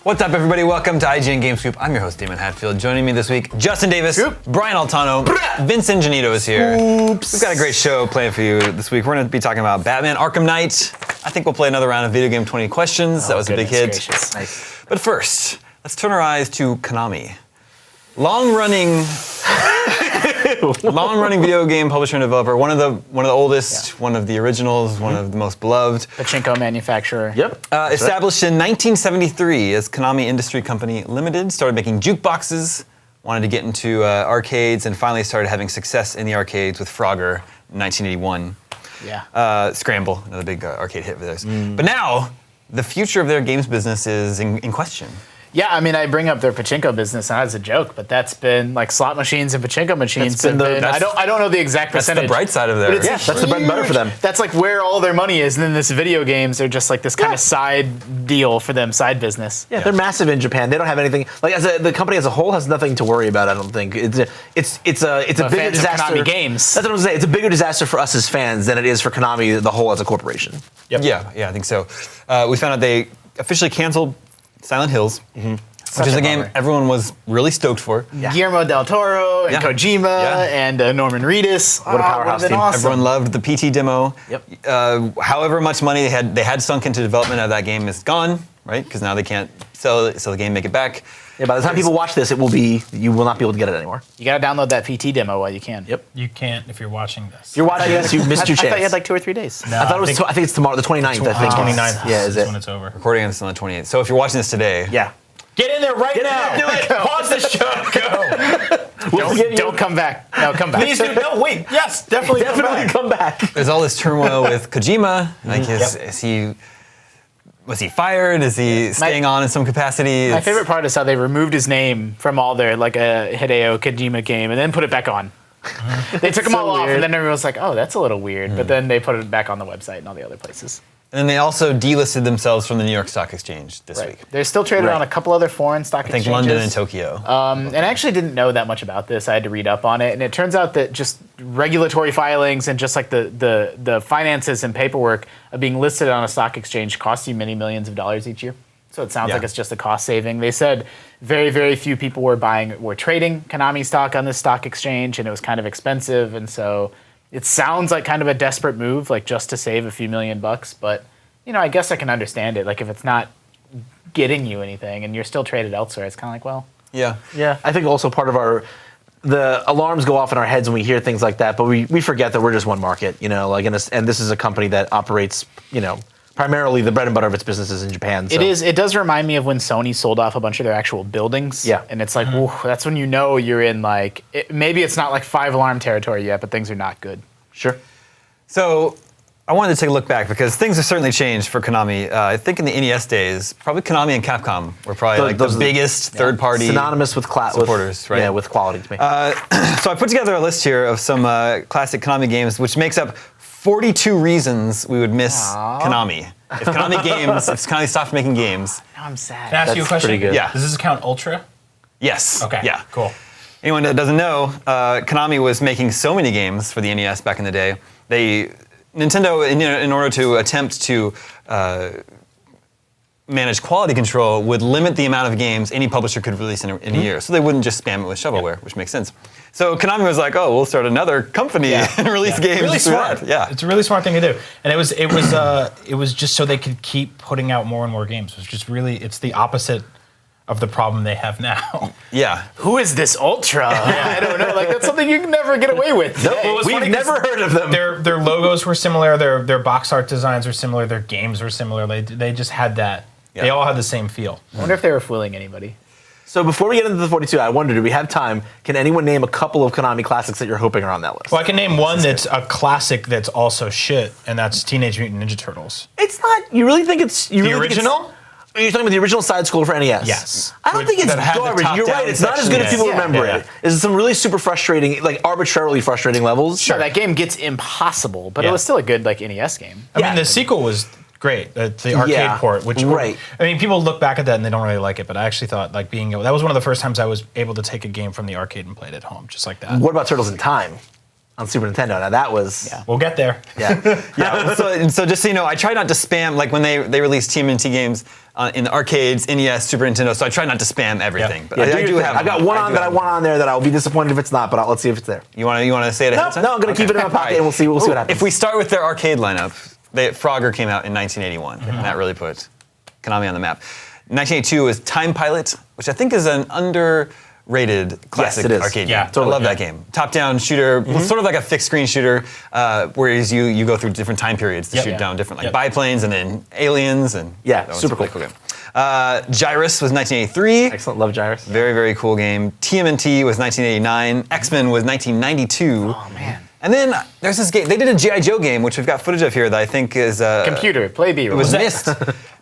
What's up, everybody? Welcome to IGN Game Scoop. I'm your host, Damon Hatfield. Joining me this week, Justin Davis, Brian Altano, Vincent Janito is here. Oops. We've got a great show planned for you this week. We're going to be talking about Batman Arkham Knight. I think we'll play another round of Video Game 20 Questions. That was a big hit. Nice. But first, let's turn our eyes to Konami. Long-running video game publisher and developer, one of the oldest, one of the originals, one of the most beloved. Pachinko manufacturer. Yep. Established in 1973 as Konami Industry Company Limited, started making jukeboxes, wanted to get into arcades, and finally started having success in the arcades with Frogger in 1981. Yeah. Scramble, another big arcade hit for theirs. But now, the future of their games business is in question. Yeah, I mean, I bring up their pachinko business not as a joke, but that's been like slot machines and pachinko machines. I don't know the exact percentage. That's the bright side of their. Yeah, that's the bread and butter for them. That's like where all their money is, and then this video games are just like this kind of side deal for them, side business. Yeah, they're massive in Japan. They don't have anything like the company as a whole has nothing to worry about. I don't think it's a bigger disaster. Konami games. That's what I'm saying. It's a bigger disaster for us as fans than it is for Konami the whole as a corporation. Yep. Yeah, I think so. We found out they officially canceled Silent Hills. Which is a game everyone was really stoked for. Yeah. Guillermo del Toro and Kojima and Norman Reedus. What a powerhouse team. Awesome. Everyone loved the PT demo. Yep. However much money they had sunk into development of that game is gone, right? Because now they can't sell the game, make it back. Yeah, by the time people watch this, you will not be able to get it anymore. You got to download that PT demo while you can. Yep. You can't if you're watching this. If you're watching this, you missed your chance. I thought you had like 2 or 3 days. No, I think it's tomorrow, the 29th, I think. 29th. Yeah, is it? When it's over. Recording this on the 28th. So if you're watching this today, Yeah. Get in there right now. Do it. Pause the show. Go. Don't come back. No, come back. Please do. No, wait. Yes, definitely come back. there's all this turmoil with Kojima. Like, was he fired? Is he staying on in some capacity? My favorite part is how they removed his name from all their like a Hideo Kojima game and then put it back on. They took them all off, and then everyone was like, "Oh, that's a little weird." But then they put it back on the website and all the other places. And then they also delisted themselves from the New York Stock Exchange this week. They're still traded on a couple other foreign stock exchanges. I think London and Tokyo. And I actually didn't know that much about this. I had to read up on it, and it turns out that just regulatory filings and just like the finances and paperwork of being listed on a stock exchange costs you many millions of dollars each year. So it sounds like it's just a cost saving. They said very, very few people were trading Konami stock on this stock exchange, and it was kind of expensive, and so it sounds like kind of a desperate move, like just to save a few $1,000,000, but I guess I can understand it. Like if it's not getting you anything and you're still traded elsewhere, it's kind of like, well. Yeah. I think also part of the alarms go off in our heads when we hear things like that, but we forget that we're just one market, and this is a company that operates, primarily the bread and butter of its businesses in Japan. So. It does remind me of when Sony sold off a bunch of their actual buildings. Yeah. And it's like, whoa, that's when you're in like, maybe it's not like 5-alarm territory yet, but things are not good. Sure. So I wanted to take a look back because things have certainly changed for Konami. I think in the NES days, probably Konami and Capcom were probably the biggest third-party synonymous with supporters, right? Yeah, with quality to me. So I put together a list here of some classic Konami games, which makes up 42 reasons we would miss Konami. If Konami stopped making games. Now I'm sad. Can I ask you a question? Pretty good. Yeah. Does this count Ultra? Yes. Okay. Yeah. Cool. Anyone that doesn't know, Konami was making so many games for the NES back in the day. Nintendo, in order to attempt to manage quality control, would limit the amount of games any publisher could release in a year. So they wouldn't just spam it with shovelware, which makes sense. So Konami was like, "Oh, we'll start another company and release games." Really smart. That. Yeah, it's a really smart thing to do, and it was just so they could keep putting out more and more games. It's the opposite of the problem they have now. Yeah. Who is this Ultra? I don't know. Like that's something you can never get away with. No, we've never heard of them. Their logos were similar. Their box art designs were similar. Their games were similar. They just had that. Yeah. They all had the same feel. I wonder if they were fooling anybody. So before we get into the 42, I wonder, do we have time? Can anyone name a couple of Konami classics that you're hoping are on that list? Well, I can name one that's a classic that's also shit, and that's Teenage Mutant Ninja Turtles. It's not. You really think it's the original? Are you talking about the original side scroller for NES? Yes. I don't think it's garbage. You're right. It's not as good as people remember it. There's some really super frustrating, like arbitrarily frustrating levels. Sure, that game gets impossible, but it was still a good like NES game. I mean, the sequel was great. The arcade port, which I mean, people look back at that and they don't really like it, but I actually thought like that was one of the first times I was able to take a game from the arcade and play it at home, just like that. What about Turtles in Time? on Super Nintendo. Now that was We'll get there. Yeah. So just so you know, I try not to spam like when they release TMNT games in the arcades, NES, Super Nintendo. So I try not to spam everything. Yeah. But Yeah, I do thing. have. I got one on that I want on there that I'll be disappointed if it's not, but let's see if it's there. You want to say it ahead of time? No, I'm gonna keep it in my pocket and we'll see what happens. If we start with their arcade lineup, Frogger came out in 1981, and that really put Konami on the map. 1982 was Time Pilot, which I think is an underrated classic arcade game. Totally. I love that game. Top-down shooter, sort of like a fixed-screen shooter, whereas you go through different time periods to shoot down different biplanes and then aliens and Yeah, that was super a really cool. game. Gyrus was 1983. Excellent, love Gyrus. Very, very cool game. TMNT was 1989. X-Men was 1992. Oh man. And then there's this game. They did a G.I. Joe game, which we've got footage of here that I think is Computer, play B-roll. It was missed.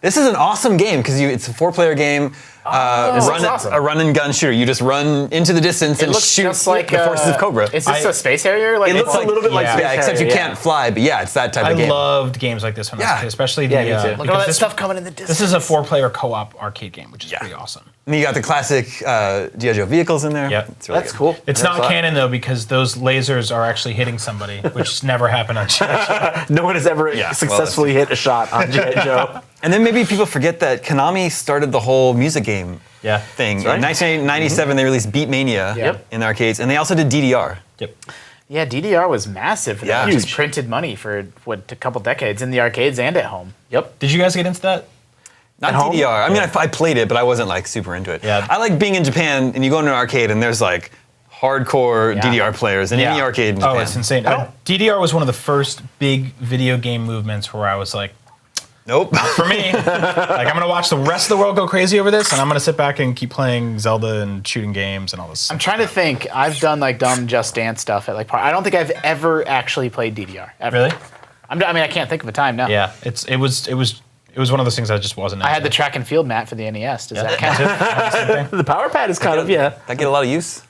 This is an awesome game because it's a 4-player game. awesome. A run and gun shooter. You just run into the distance It and looks shoot just like the forces of Cobra. Is this a space harrier? Like It looks a little bit like Space yeah, except you Harrier, can't fly. But yeah, it's that type I of game. loved games like this when I was a kid, especially Yeah, me too. the. Look Look at all that this, stuff coming in the distance. this is a 4-player co-op arcade game, which is pretty awesome. And you got the classic G.I. Joe vehicles in there. Yep. It's really That's good. cool. It's not canon though because those lasers are actually hitting somebody, which never happened on G.I. Joe. No one has ever successfully hit a shot on G.I. Joe. And then maybe people forget that Konami started the whole music game thing. That's right. In 1997, they released Beatmania in the arcades, and they also did DDR. Yep. Yeah, DDR was massive. Yeah. That just Huge. printed money for a couple decades in the arcades and at home. Yep. Did you guys get into that? Not At home? DDR. I mean, I played it, but I wasn't like super into it. Yeah. I like being in Japan, and you go into an arcade, and there's like hardcore DDR players in any arcade in Japan. Oh, it's insane. DDR was one of the first big video game movements where I was like, Nope. for me, like I'm gonna watch the rest of the world go crazy over this, and I'm gonna sit back and keep playing Zelda and shooting games and all this. I'm trying to think. I've done like dumb Just Dance stuff at like. I don't think I've ever actually played DDR. Ever. Really? I mean, I can't think of a time now. Yeah. It was one of those things I just wasn't. I had the into. track and field mat for the NES. Does that count? Same thing. The power pad is kind of, That get a lot of use.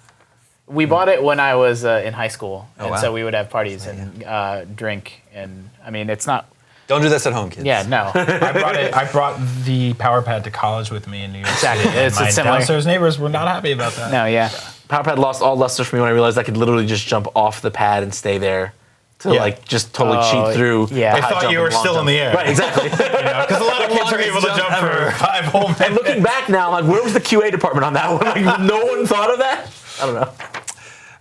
We bought it when I was in high school, and wow. so we would have parties and drink. And I mean, it's not. Don't do this at home, kids. Yeah, no. I brought the power pad to college with me in New York Exactly. City. and It's my similar. downstairs neighbors were not happy about that. No, yeah. power pad lost all luster for me when I realized I could literally just jump off the pad and stay there to Yeah. like just totally Oh, cheat through. yeah. the I high thought jump you and were long still jump. in the air. Right, exactly. Because a lot of kids are able to Longest jump jump for ever. 5 whole minutes. And looking back now, like where was the QA department on that one? Like no one thought of that. I don't know. All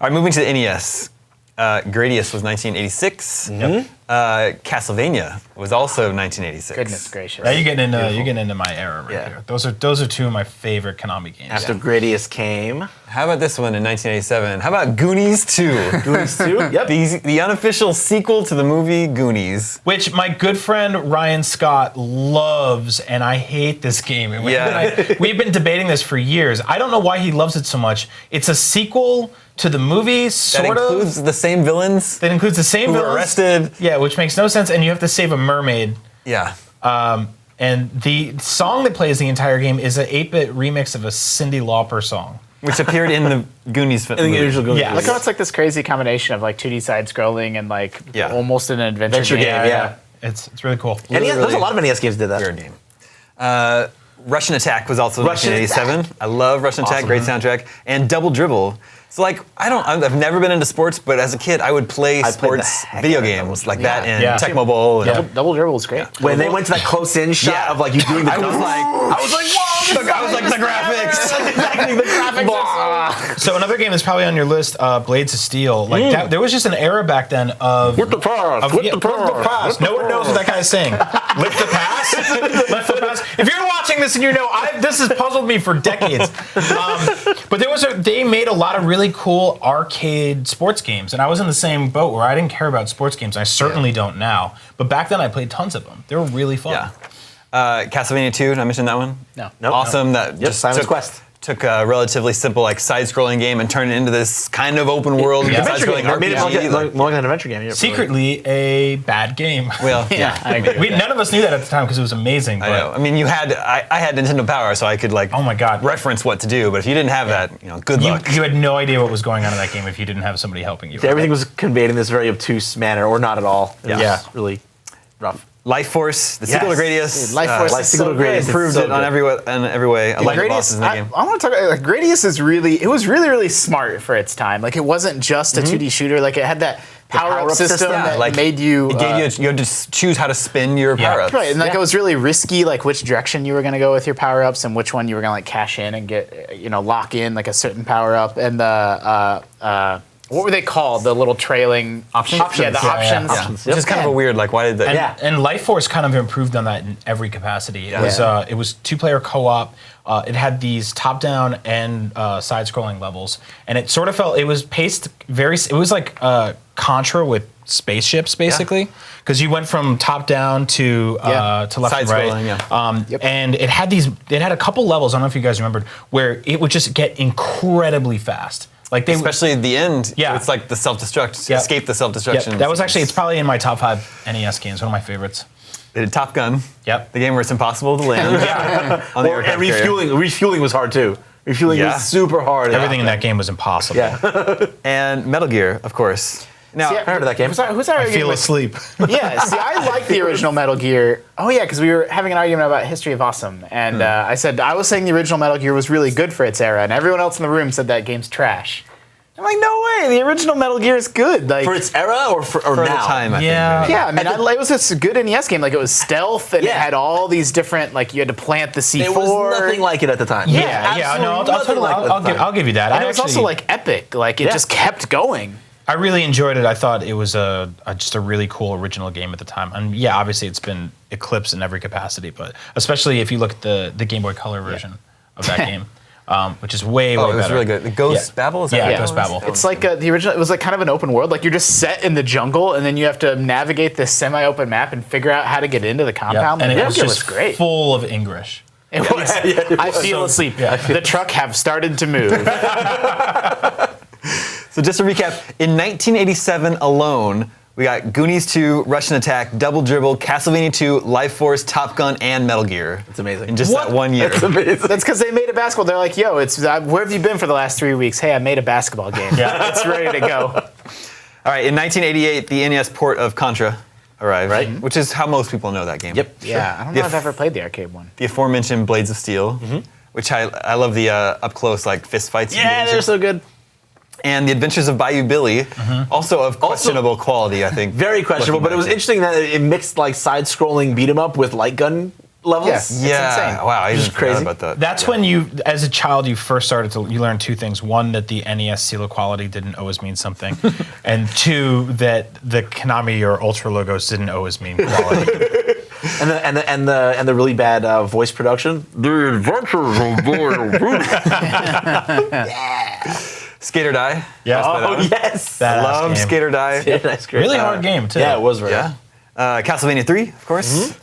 right, moving to the NES. Gradius was 1986. Castlevania was also 1986. Goodness gracious. Now you're getting into my era right here. Those are two of my favorite Konami games. After Gradius came, How about this one in 1987? How about Goonies 2? Goonies 2. Yep. The unofficial sequel to the movie Goonies. Which my good friend Ryan Scott loves, and I hate this game. And we've been debating this for years. I don't know why he loves it so much. It's a sequel to the movie, That sort of. includes the same villains That includes the same who were villains. arrested. Yeah, which makes no sense, and you have to save a mermaid. Yeah. And the song that plays the entire game is an 8-bit remix of a Cyndi Lauper song. Which appeared in the Goonies film. I think it usually goes. Yeah. Look how it's like this crazy combination of like 2D side scrolling and like almost an adventure game. Yeah. It's really cool. And yeah, there's a lot of NES games that did that. Weird game. Russian Attack was also Russian 1987. I love Russian Attack, great soundtrack. And Double Dribble. So like, I've never been into sports, but as a kid, I would play played the sports heck video out of games Double like that and Yeah. Tecmo Bowl. And Double Dribble was great. When they went to that close-in shot Yeah. of like you doing the I was like, whoa! I was like, the graphics. exactly the graphics. So another game that's probably on your list, Blades of Steel. Like that, there was just an era back then of With the pass, with the pass. No one knows what that guy's saying. Lift the pass. Lift the pass. If you're watching this and you know, this has puzzled me for decades. But they made a lot of really cool arcade sports games, and I was in the same boat where I didn't care about sports games. I certainly don't now. But back then, I played tons of them. They were really fun. Yeah. Castlevania 2, did I mention that one? No. Nope. Awesome. That just Simon's took, Quest. took a relatively simple like side-scrolling game and turned it into this kind of open world side-scrolling They made it RPG. more like an adventure game. Yeah, Secretly, a bad game. Well, Yeah, I agree. None of us knew that at the time because it was amazing. I But know. I mean, I had Nintendo Power, so I could like oh my god, reference what to do. But if you didn't have that, good luck. you had no idea what was going on in that game if you didn't have somebody helping you. Everything was conveyed in this very obtuse manner, or not at all. It was Yeah. really rough. Life Force, the sequel to Gradius. Dude, Life Force is so good. Improved it on every way. I like the bosses in the game. I want to talk about like, Gradius is really really smart for its time. Like it wasn't just a 2D shooter. Like it had that power-up system that made you. It gave you had to choose how to spin your power-ups. Right, and like it was really risky, like which direction you were going to go with your power-ups and which one you were going to like cash in and get, lock in like a certain power-up. And the what were they called? The little trailing options. Yeah, the options. Options. Which is kind of a weird. Like, why did they? And Life Force kind of improved on that in every capacity. It was 2-player co-op. It had these top-down and side-scrolling levels, and it sort of felt it was paced very. It was like Contra with spaceships, basically, because you went from top-down to left and right. And it had a couple levels. I don't know if you guys remembered where it would just get incredibly fast. Like especially at the end, Yeah. it's like the self-destruct, escape the self-destruction. That was actually, it's probably in my top 5 NES games, one of my favorites. They did Top Gun. Yep. The game where it's impossible to land. On the aircraft And refueling was hard too. Refueling was super hard. Everything in that game was impossible. And Metal Gear, of course. Now, I heard of that game. Who's I feel asleep. Yeah, see, I like the original Metal Gear. Oh yeah, because we were having an argument about History of Awesome, and I was saying the original Metal Gear was really good for its era, and everyone else in the room said that game's trash. I'm like, no way, the original Metal Gear is good. Like For its era or for now? the time, I think. yeah, I mean, it was a good NES game. Like it was stealth, and it had all these different, like you had to plant the C4. It was nothing like it at the time. I'll give you that. And it was also like epic. Like it just kept going. I really enjoyed it. I thought it was just a really cool original game at the time. And yeah, obviously it's been eclipsed in every capacity, but especially if you look at the Game Boy Color version of that game, which is way better. Oh, it was really good. The Ghost Babel? Is that what Ghost Babel. It's like the original. It was like kind of an open world. Like you're just set in the jungle, and then you have to navigate this semi-open map and figure out how to get into the compound. And it was was just great. full of English. It was. I feel asleep. The truck have started to move. So just to recap, in 1987 alone, we got Goonies 2, Russian Attack, Double Dribble, Castlevania 2, Life Force, Top Gun, and Metal Gear. It's amazing. In just that 1 year. It's amazing. That's because they made a basketball. They're like, yo, where have you been for the last 3 weeks? Hey, I made a basketball game. It's ready to go. All right, in 1988, the NES port of Contra arrived, right? Which is how most people know that game. Yep. Yeah, I don't know if I've ever played the arcade one. The aforementioned Blades of Steel, which I love the up-close like fist fights. Yeah, they're so good. And The Adventures of Bayou Billy, also of questionable quality, I think. Very questionable, but it was interesting that it mixed like side-scrolling beat 'em up with light gun levels. Yes. It's insane. Wow, I Which is just forgot crazy. about that. That's when you, as a child, you first started to, you learned 2 things. 1, that the NES seal of quality didn't always mean something. And 2, that the Konami or Ultra logos didn't always mean quality. And the really bad voice production. The Adventures of Skate or Die. Yes. yes. I love Skate or Die. Really hard game, too. Yeah, it was very. Yeah. Castlevania 3, of course.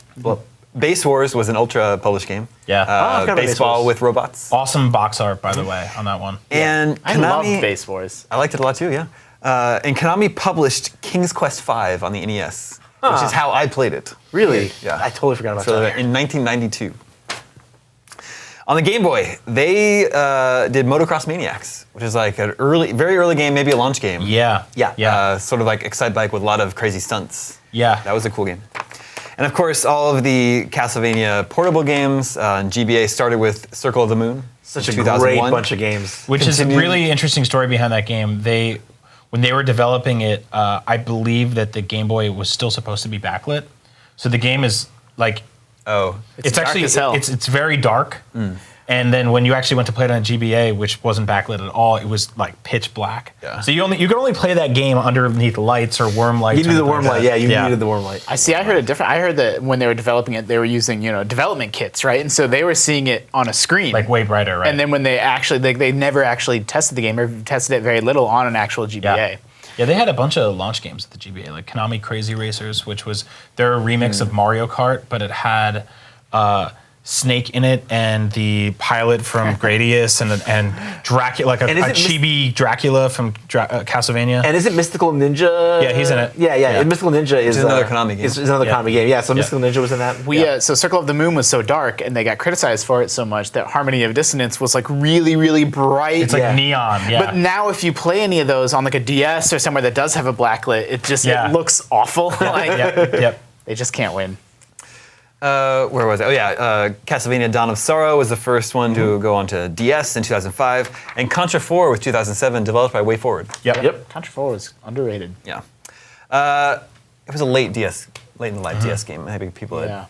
Base Wars was an Ultra published game. Yeah. I forgot about Base Baseball Wars. with robots. Awesome box art, by the way, on that one. And I Konami, loved Base Wars. I liked it a lot too, yeah. And Konami published King's Quest V on the NES, which is how I played it. Really? Yeah. I totally forgot about So that. in 1992. On the Game Boy, they did Motocross Maniacs, which is like an very early game, maybe a launch game. Yeah. Sort of like Excite Bike with a lot of crazy stunts. Yeah. That was a cool game. And of course, all of the Castlevania portable games. GBA started with Circle of the Moon. Such a 2001. great bunch of games. Which is a really interesting story behind that game. When they were developing it, I believe that the Game Boy was still supposed to be backlit. So the game is like, it's dark actually as hell. it's very dark. And then when you actually went to play it on GBA, which wasn't backlit at all, it was like pitch black. Yeah. So you could only play that game underneath lights or worm lights. You needed the worm light. Yeah, you needed the worm light. I heard it different. I heard that when they were developing it, they were using development kits, right? And so they were seeing it on a screen, Like way brighter, right? And then when they actually, they never actually tested the game or tested it very little on an actual GBA. Yeah, they had a bunch of launch games at the GBA, like Konami Crazy Racers, which was their remix of Mario Kart, but it had Snake in it and the pilot from Gradius and Dracula, like a chibi Dracula from Castlevania. And is it Mystical Ninja? Yeah, he's in it. Yeah. And Mystical Ninja is another Konami game. Is another Konami game. Yeah, so Mystical Ninja was in that. So Circle of the Moon was so dark, and they got criticized for it so much that Harmony of Dissonance was like really, really bright. It's like neon, yeah. But now, if you play any of those on like a DS or somewhere that does have a blacklit, it looks awful. They just can't win. Where was it? Oh yeah, Castlevania Dawn of Sorrow was the first one to go on to DS in 2005, and Contra 4 was 2007, developed by WayForward. Yep. Contra 4 was underrated. Yeah. It was a late in the life DS game. Maybe people had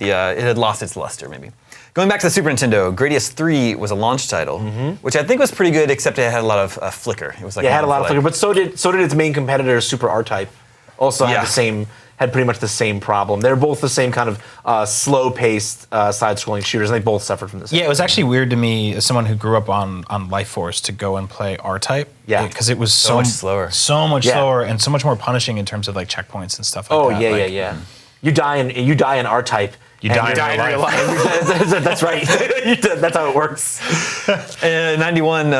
it had lost its luster, maybe. Going back to the Super Nintendo, Gradius 3 was a launch title, which I think was pretty good, except it had a lot of flicker. It was like it had a lot of flicker, but so did its main competitor, Super R-Type. Also had pretty much the same problem. They're both the same kind of slow-paced side-scrolling shooters, and they both suffered from this. Yeah, it was actually weird to me as someone who grew up on Life Force to go and play R-Type. Yeah. Because it was So much slower. so much slower, and so much more punishing in terms of like checkpoints and stuff like Oh that. yeah. You die in R-Type. You die in real life. That's right. That's how it works. In 91,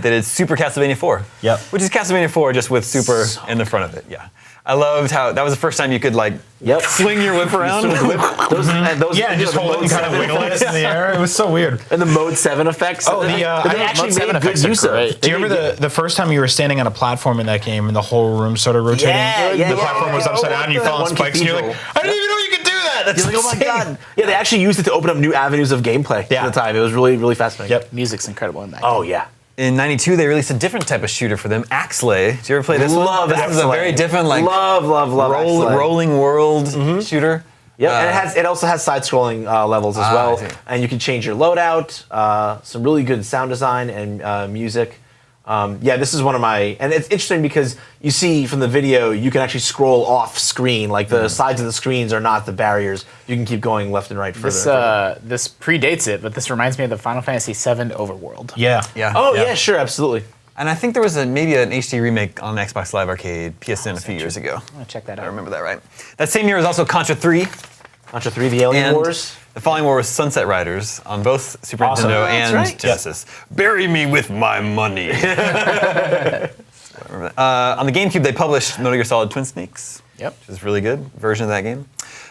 they did Super Castlevania 4. Yep. Which is Castlevania 4 just with Super in the front of it. Yeah. I loved how that was the first time you could swing your whip around. Those, Yeah, just hold it and kind of wiggle it in the air. It was so weird. And the Mode 7 effects. Oh, they actually made good use of it. Do you remember the first time you were standing on a platform in that game and the whole room started rotating? The platform was upside down and you fell on spikes and you're like, I didn't even know you could do that. That's You're like, oh my insane. god. Yeah, they actually used it to open up new avenues of gameplay at the time. It was really, really fascinating. Yep. Music's incredible in that. Oh, game. yeah. In 92, they released a different type of shooter for them, Axlay. Did you ever play this one? Love This is a Axlay. very different, love Axlay. rolling world shooter. Yeah, and it also has side-scrolling levels as I well, see. and you can change your loadout. Some really good sound design and music. This is one of my, and it's interesting because you see from the video you can actually scroll off screen. Like the sides of the screens are not the barriers. You can keep going left and right further. This predates it, but this reminds me of the Final Fantasy VII Overworld. Yeah. Yeah. Oh yeah, sure, absolutely. And I think there was maybe an HD remake on Xbox Live Arcade PSN a few years ago. I'm gonna check that I out. remember that right. That same year was also Contra 3. Contra 3, the Alien And Wars. the following war was Sunset Riders on both Super Awesome. Nintendo That's and right. Genesis. Bury me with my money. On the GameCube, they published Metal Gear Solid Twin Snakes. Yep. Which is a really good version of that game.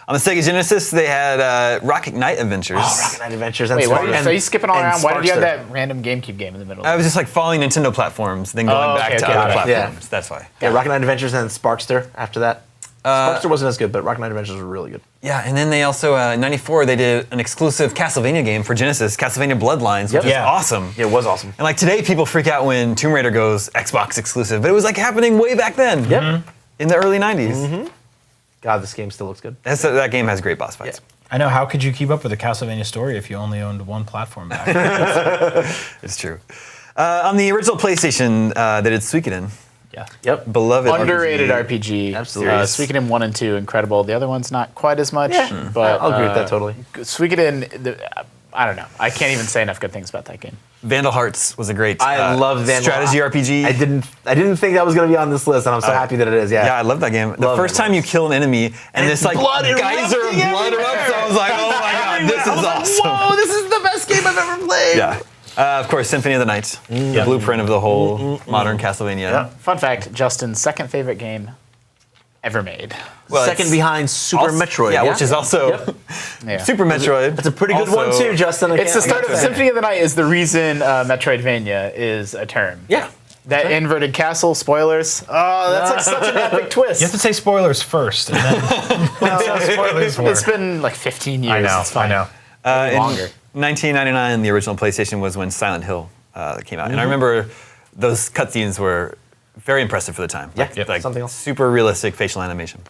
On the Sega Genesis, they had Rocket Knight Adventures. Oh, Rocket Knight Adventures. And Wait, Spark- so you skipping all and around? Why did you have Sparkster. that random GameCube game in the middle? I was just like following Nintendo platforms, then going Oh, back okay, to okay, other got it. platforms. Yeah. That's why. Yeah, Rocket Knight Adventures and Sparkster after that. Sparkster wasn't as good, but Rocket Knight Adventures was really good. Yeah, and then they also, in 94, they did an exclusive Castlevania game for Genesis, Castlevania Bloodlines, which is Yeah. awesome. Yeah, it was awesome. And like today, people freak out when Tomb Raider goes Xbox exclusive, but it was like happening way back then. Yep. In the early 90s. God, this game still looks good. That game has great boss fights. I know. How could you keep up with the Castlevania story if you only owned one platform back? It's true. On the original PlayStation, they did Suikoden. Yeah. Yep. Beloved Underrated RPG. Absolutely. Suikoden 1 and 2, incredible. The other one's not quite as much. Yeah, But I'll agree with that totally. Suikoden, I don't know. I can't even say enough good things about that game. Vandal Hearts was a great I love Vandal. strategy RPG. I didn't think that was going to be on this list, and I'm so happy that it is. Yeah, I love that game. The Love first Vandal time you kill an enemy and it's this like blood geyser of erupting blood erupts, I was like, oh my god, this is awesome. Whoa, this is the best game I've ever played. Yeah. Of course, Symphony of the Night, the blueprint of the whole modern Castlevania. Fun fact, Justin's second favorite game ever made. Well, Second it's behind Super also- Metroid. Yeah, which is also Yeah. Super Metroid. That's a pretty good Also- one too, Justin. It's the start of Symphony. Symphony of the Night is the reason Metroidvania is a term. Yeah. That inverted castle, spoilers. Oh, that's like such an epic twist. You have to say spoilers first, and then that's how spoilers work. It's been like 15 years. I know. It's fine. I know. In Longer. 1999, the original PlayStation was when Silent Hill came out, and I remember those cutscenes were very impressive for the time. Yeah, like something else. super realistic facial animation.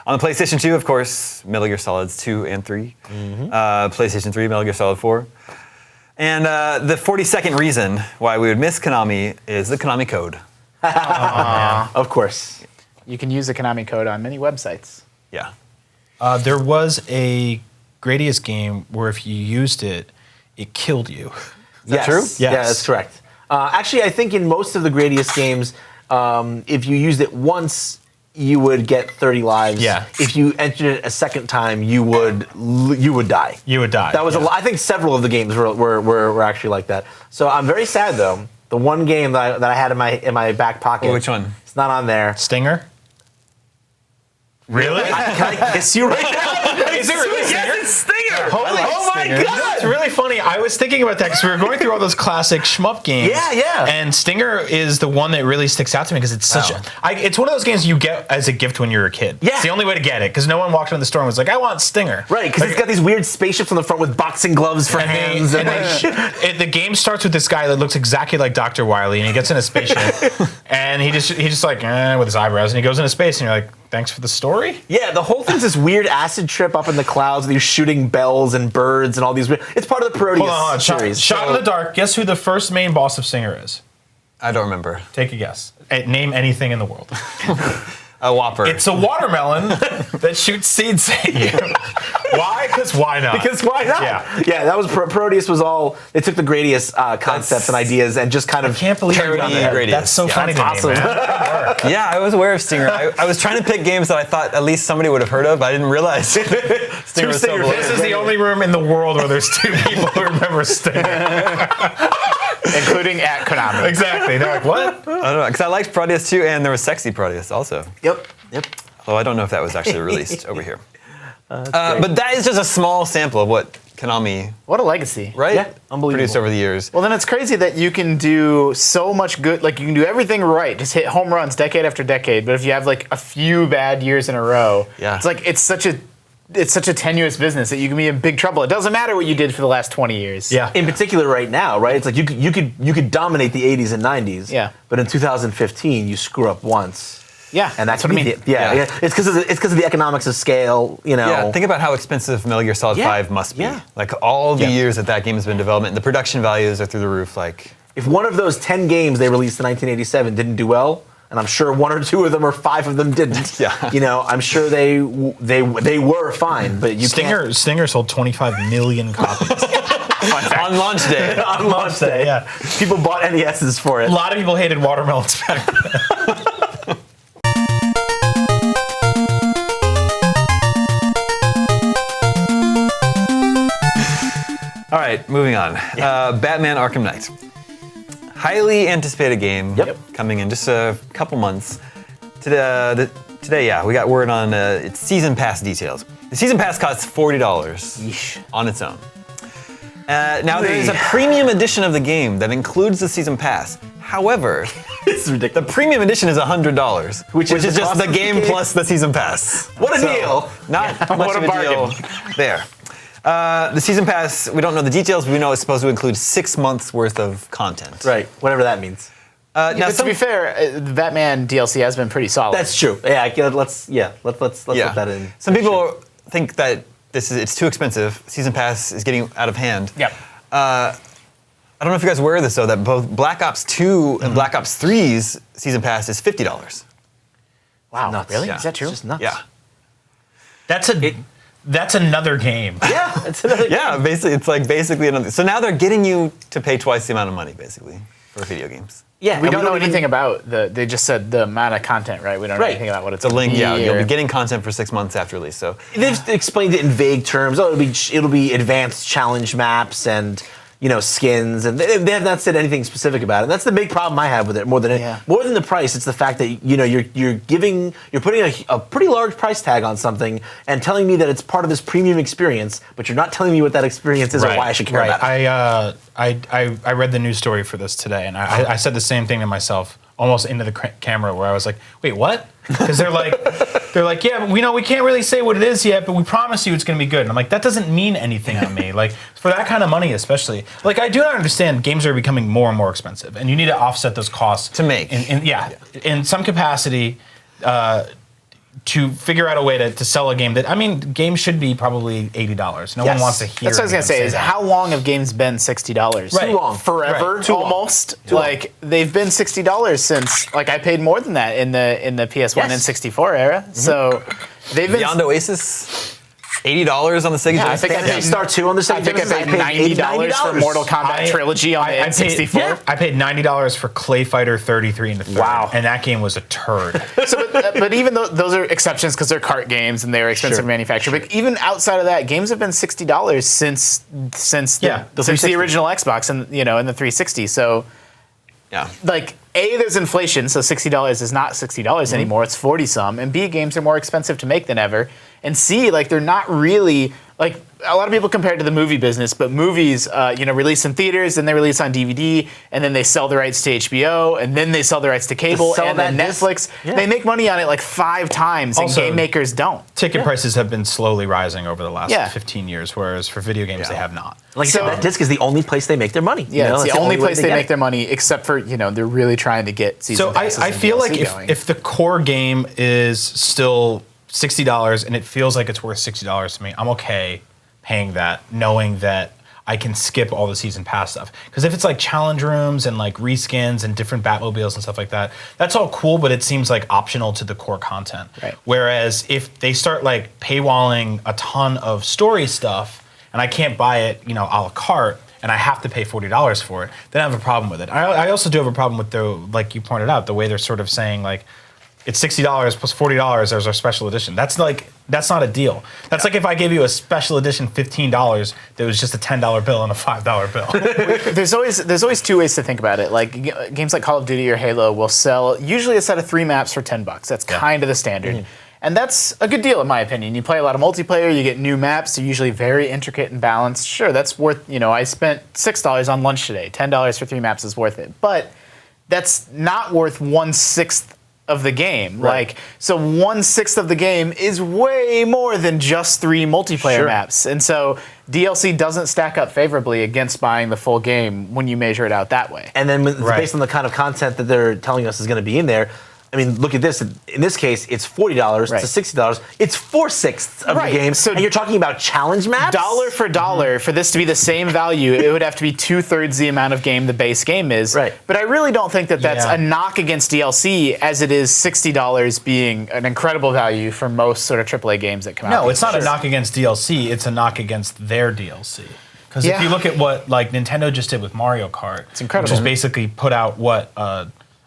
On the PlayStation 2, of course, Metal Gear Solids 2 and 3. PlayStation 3, Metal Gear Solid 4. And the 42nd reason why we would miss Konami is the Konami code. Of course. You can use the Konami code on many websites. Yeah. There was a Gradius game where if you used it, it killed you. Is that true? Yeah, Yes. that's correct. Actually, I think in most of the Gradius games, if you used it once, you would get 30 lives. Yeah. If you entered it a second time, you would die. You would die. That was a lot. I think several of the games were actually like that. So I'm very sad though. The one game that I had in my back pocket. Well, which one? It's not on there. Stinger? Really? Can I kiss you right now? Is it really Yes, Stinger? it's Stinger! Oh my god! It's really funny. I was thinking about that because we were going through all those classic shmup games. Yeah. And Stinger is the one that really sticks out to me because it's such it's one of those games you get as a gift when you're a kid. Yeah. It's the only way to get it because no one walked into the store and was like, I want Stinger. Right, because it's got these weird spaceships on the front with boxing gloves for hands. The game starts with this guy that looks exactly like Dr. Wily, and he gets in a spaceship, and he just like with his eyebrows, and he goes into space, and you're like, thanks for the story. Yeah, the whole thing's this weird acid trip up in the clouds with these shooting bells and birds and all these. It's part of the Proteus Hold on. series. Shot in the dark. Guess who the first main boss of Stinger is? I don't remember. Take a guess. Name anything in the world. A Whopper. It's a watermelon that shoots seeds at you. Why? Because why not? Because why not? Yeah, that was Proteus was all. They took the Gradius concepts and ideas and just kind of. I can't believe Parody Gradius. That's so funny to awesome. me, man. Good work. Yeah, I was aware of Stinger. I was trying to pick games that I thought at least somebody would have heard of, but I didn't realize Stinger was so Stinger beloved. This is the only room in the world where there's two people who remember Stinger. Including at Konami. Exactly. They're like, what? I don't know, because I liked Proteus too, and there was Sexy Proteus also. Yep. Although I don't know if that was actually released over here. But that is just a small sample of what Konami, What a legacy. right? Yeah, unbelievable. Produced over the years. Well, then it's crazy that you can do so much good. Like, you can do everything right, just hit home runs decade after decade. But if you have, like, a few bad years in a row, Yeah. it's like it's such a tenuous business that you can be in big trouble. It doesn't matter what you did for the last 20 years. Yeah. In particular, right now, right? It's like you could dominate the 80s and 90s. Yeah. But in 2015, you screw up once. Yeah, And that's what I mean. Yeah. It's because of the economics of scale. You know. Yeah, think about how expensive Metal Gear Solid 5 must be. Yeah. Like all the Yeah. years that game has been in development, the production values are through the roof. Like, If one of those 10 games they released in 1987 didn't do well, and I'm sure one or two of them or five of them didn't. Yeah. You know, I'm sure they were fine, but you can't. Stinger sold 25 million copies. on launch day. On launch day, yeah. People bought NESs for it. A lot of people hated watermelons back then. All right, moving on. Batman Arkham Knight. Highly anticipated game. Yep. Coming in just a couple months. Today, yeah, we got word on its season pass details. The season pass costs $40 Yeesh. on its own. Now there is a premium edition of the game that includes the season pass. However, This is ridiculous. the premium edition is $100, which is the just cost the of the game game. plus the season pass. What a deal. Not much What of a a deal there. The season pass, we don't know the details, but we know it's supposed to include 6 months worth of content. Right, whatever that means. But to be fair, the Batman DLC has been pretty solid. That's true. Yeah, let's put that in. Some people think that it's too expensive. Season pass is getting out of hand. Yep. I don't know if you guys are aware of this though, that both Black Ops 2 and Black Ops 3's season pass is $50. Wow, Nuts. really? Yeah. Is that true? It's just nuts. Yeah. That's another game. Yeah, it's another Yeah, basically another. So now they're getting you to pay twice the amount of money, basically, for video games. Yeah, We and don't know even- anything about they just said the amount of content, right? We don't know Right. anything about what it's The link, yeah, you'll or- be getting content for 6 months after release. So They've explained it in vague terms. Oh, it'll be advanced challenge maps and skins, and they have not said anything specific about it. And that's the big problem I have with it. More than the price, it's the fact that you're putting a pretty large price tag on something and telling me that it's part of this premium experience, but you're not telling me what that experience is or why I should care about it. I read the news story for this today, and I said the same thing to myself, almost into the camera, where I was like, "Wait, what?" Because they're like, "Yeah, but we can't really say what it is yet, but we promise you it's going to be good." And I'm like, that doesn't mean anything on me. Like for that kind of money, especially. Like I do not understand. Games are becoming more and more expensive, and you need to offset those costs To make. in some capacity. To figure out a way to sell a game games should be probably $80. No one wants to hear. That's what I was gonna say. Is that. how long have games been $60? Right. Too long. Forever, Right. Too long. almost. Too long. Like they've been $60 since. Like I paid more than that in the PS1 Yes. and 64 era. So they've been. Beyond Oasis, $80 on the Sega Yeah, I Genesis. think I Phantasy paid- Star 2 on the Sega I think I Genesis, paid $90 for Mortal Kombat I- Trilogy on the N64. I paid $90 for Clay Fighter 33 in the third. Wow. And that game was a turd. but even though those are exceptions because they're cart games and they're expensive to manufacture. But even outside of that, games have been $60 since the original Xbox and in the 360. So Yeah. like A, there's inflation, so $60 is not $60 anymore. It's 40 some. And B, games are more expensive to make than ever. And C, like they're not really like a lot of people compare it to the movie business, but movies, release in theaters, then they release on DVD, and then they sell the rights to HBO, and then they sell the rights to cable, and then Netflix. Yeah. They make money on it like 5 times, and Also, game makers don't. Ticket prices have been slowly rising over the last Yeah. 15 years, whereas for video games they have not. Like you said, that disc is the only place they make their money. Yeah, it's the only place they get make it. their money, except for, they're really trying to get season So passes I and feel like DLC going. if the core game is still $60 and it feels like it's worth $60 to me, I'm okay paying that, knowing that I can skip all the season pass stuff. Because if it's like challenge rooms and like reskins and different Batmobiles and stuff like that, that's all cool, but it seems like optional to the core content. Right. Whereas if they start like paywalling a ton of story stuff and I can't buy it, a la carte, and I have to pay $40 for it, then I have a problem with it. I also do have a problem with like you pointed out, the way they're sort of saying like, it's $60 plus $40 as our special edition. That's not a deal. That's like if I gave you a special edition $15 that was just a $10 bill and a $5 bill. There's always 2 ways to think about it. Like games like Call of Duty or Halo will sell usually a set of 3 maps for $10. That's kind of the standard. And that's a good deal in my opinion. You play a lot of multiplayer, you get new maps, they're usually very intricate and balanced. Sure, that's worth, I spent $6 on lunch today. $10 for 3 maps is worth it. But that's not worth 1/6 of the game. Right. So 1/6 of the game is way more than just 3 multiplayer maps. And so DLC doesn't stack up favorably against buying the full game when you measure it out that way. And then based on the kind of content that they're telling us is going to be in there, I mean, look at this. In this case, it's $40 Right. to $60. It's 4/6 of Right. the game. So and you're talking about challenge maps? Dollar for dollar, for this to be the same value, it would have to be 2/3 the amount of game the base game is. Right. But I really don't think that that's Yeah. a knock against DLC, as it is $60 being an incredible value for most sort of AAA games that come out. No, it's not Sure. a knock against DLC. It's a knock against their DLC. Because if Yeah. you look at what like Nintendo just did with Mario Kart, it's incredible. Which is basically put out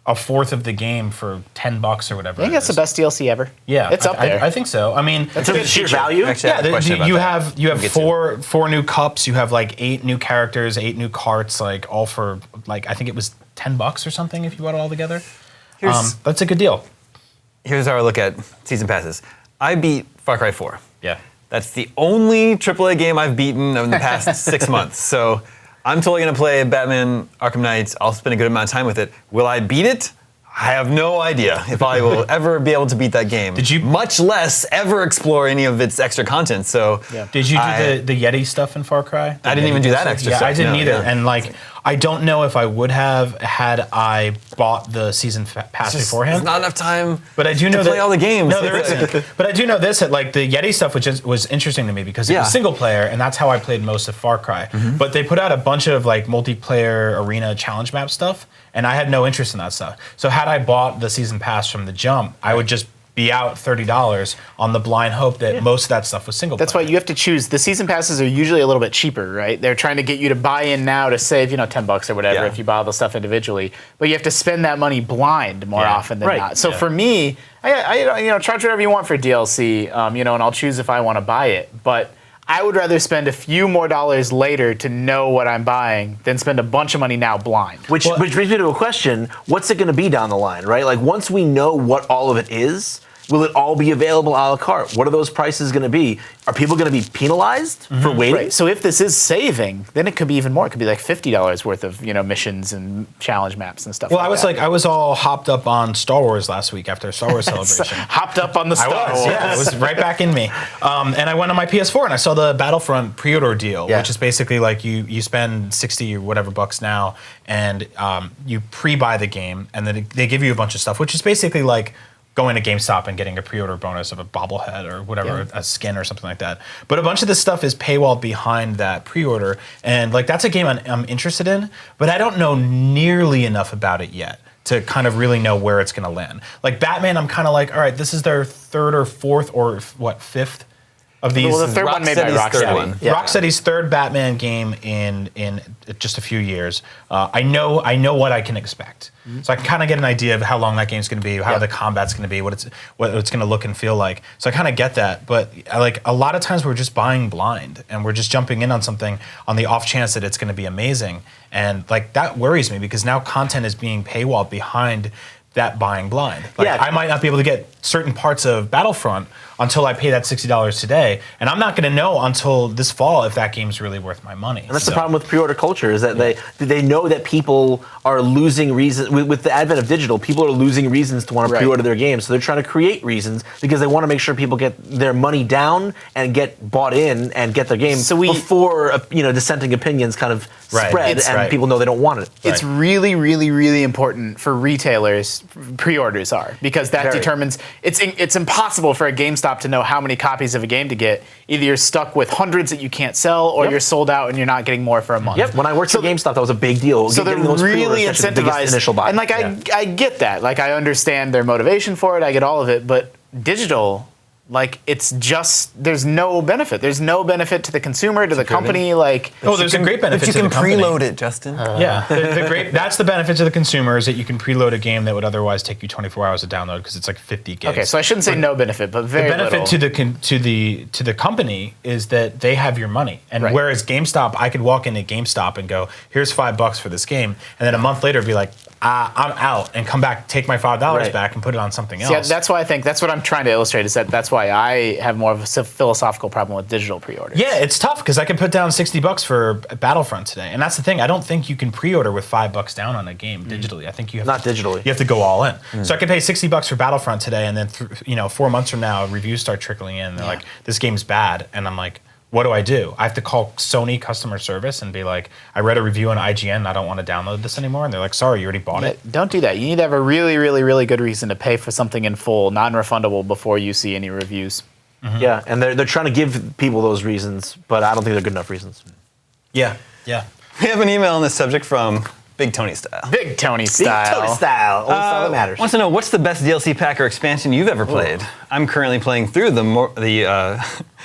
a fourth of the game for $10 or whatever. I think it that's the is. best DLC ever. Yeah, It's up there. I think so. I mean, In terms of sheer value? Actually, I yeah, have a question about you that. have We'll get to. four new cups. You have like 8 new characters, 8 new carts, like all for like I think it was $10 or something if you bought it all together. That's a good deal. Here's our look at season passes. I beat Far Cry 4. Yeah. That's the only AAA game I've beaten in the past 6 months. So I'm totally going to play Batman Arkham Knight. I'll spend a good amount of time with it. Will I beat it? I have no idea if I will ever be able to beat that game. Did you- Much less ever explore any of its extra content. So Did you do the Yeti stuff in Far Cry? I didn't even do that extra yeah, stuff, I didn't no, either. yeah. And like, I don't know if I would have had I bought the season pass beforehand. There's not enough time But I do know to that play all the games. No, there isn't. But I do know this: that like the Yeti stuff, which was interesting to me because it Yeah. was single player, and that's how I played most of Far Cry. But they put out a bunch of like multiplayer arena challenge map stuff, and I had no interest in that stuff. So had I bought the season pass from the jump, I would just be out $30 on the blind hope that most of that stuff was single That's why player. you have to choose. The season passes are usually a little bit cheaper, right? They're trying to get you to buy in now to save, $10 or whatever Yeah. if you buy all the stuff individually. But you have to spend that money blind more Yeah. often than Right. not. So Yeah. for me, I charge whatever you want for DLC, and I'll choose if I want to buy it. But I would rather spend a few more dollars later to know what I'm buying than spend a bunch of money now blind. Which brings me to a question: what's it going to be down the line, right? Like once we know what all of it is, will it all be available a la carte? What are those prices going to be? Are people going to be penalized for waiting? Right. So if this is saving, then it could be even more. It could be like $50 worth of missions and challenge maps and stuff. Well, like I was all hopped up on Star Wars last week after Star Wars Celebration. hopped up on the Star Wars. Yeah, it was right back in me. And I went on my PS4 and I saw the Battlefront pre-order deal, Yeah. which is basically like you spend 60 or whatever bucks now, and you pre-buy the game, and then they give you a bunch of stuff, which is basically like going to GameStop and getting a pre-order bonus of a bobblehead or whatever, a skin or something like that. But a bunch of this stuff is paywall behind that pre-order, and like that's a game I'm interested in, but I don't know nearly enough about it yet to kind of really know where it's going to land. Like Batman, I'm kind of like, all right, this is their third or fourth or fifth of these. Well, the third one made by Rocksteady's third Rocksteady. one. Yeah. Rocksteady's third Batman game in just a few years. I know what I can expect, so I can kind of get an idea of how long that game's going to be, how the combat's going to be, what it's going to look and feel like. So I kind of get that, but like a lot of times we're just buying blind and we're just jumping in on something on the off chance that it's going to be amazing, and like that worries me because now content is being paywalled behind that buying blind. Like, Yeah. I might not be able to get certain parts of Battlefront until I pay that $60 today, and I'm not going to know until this fall if that game's really worth my money. And that's the problem with pre-order culture is that they know that people are losing reasons with the advent of digital. People are losing reasons to want to pre-order their games, so they're trying to create reasons because they want to make sure people get their money down and get bought in and get their game before dissenting opinions kind of spread and people know they don't want it. It's really, really, really important for retailers. Pre-orders are because that determines it's impossible for a GameStop to know how many copies of a game to get. Either you're stuck with hundreds that you can't sell, or you're sold out and you're not getting more for a month. Yep. When I worked at GameStop, that was a big deal. So they're really incentivized. Initial buy. And I get that. Like I understand their motivation for it. I get all of it. But digital, like it's just there's no benefit. There's no benefit to the consumer, to the company. Like there's a great benefit to the company. You can preload it, Justin. That's the benefit to the consumer is that you can preload a game that would otherwise take you 24 hours to download because it's like 50 gigs. Okay, so I shouldn't say no benefit, but very the benefit little. to the company is that they have your money, and whereas GameStop, I could walk into GameStop and go, "Here's $5 for this game," and then a month later be like, "I'm out," and come back, take my $5 back, and put it on something else. Yeah, that's why I think that's what I'm trying to illustrate. Is that's why I have more of a philosophical problem with digital pre-orders. Yeah, it's tough because I can put down $60 for Battlefront today, and that's the thing. I don't think you can pre-order with $5 down on a game digitally. I think you have digitally. You have to go all in. So I can pay $60 for Battlefront today, and then 4 months from now, reviews start trickling in. And they're like, "This game's bad," and I'm like, what do I do? I have to call Sony customer service and be like, "I read a review on IGN and I don't want to download this anymore." And they're like, "Sorry, you already bought it." Don't do that. You need to have a really, really, really good reason to pay for something in full, non-refundable, before you see any reviews. Mm-hmm. Yeah, and they're trying to give people those reasons, but I don't think they're good enough reasons. Yeah. We have an email on this subject from Big Tony Style. Big Tony Style. Big Tony Style. Only style that matters. Wants to know what's the best DLC pack or expansion you've ever played. I'm currently playing through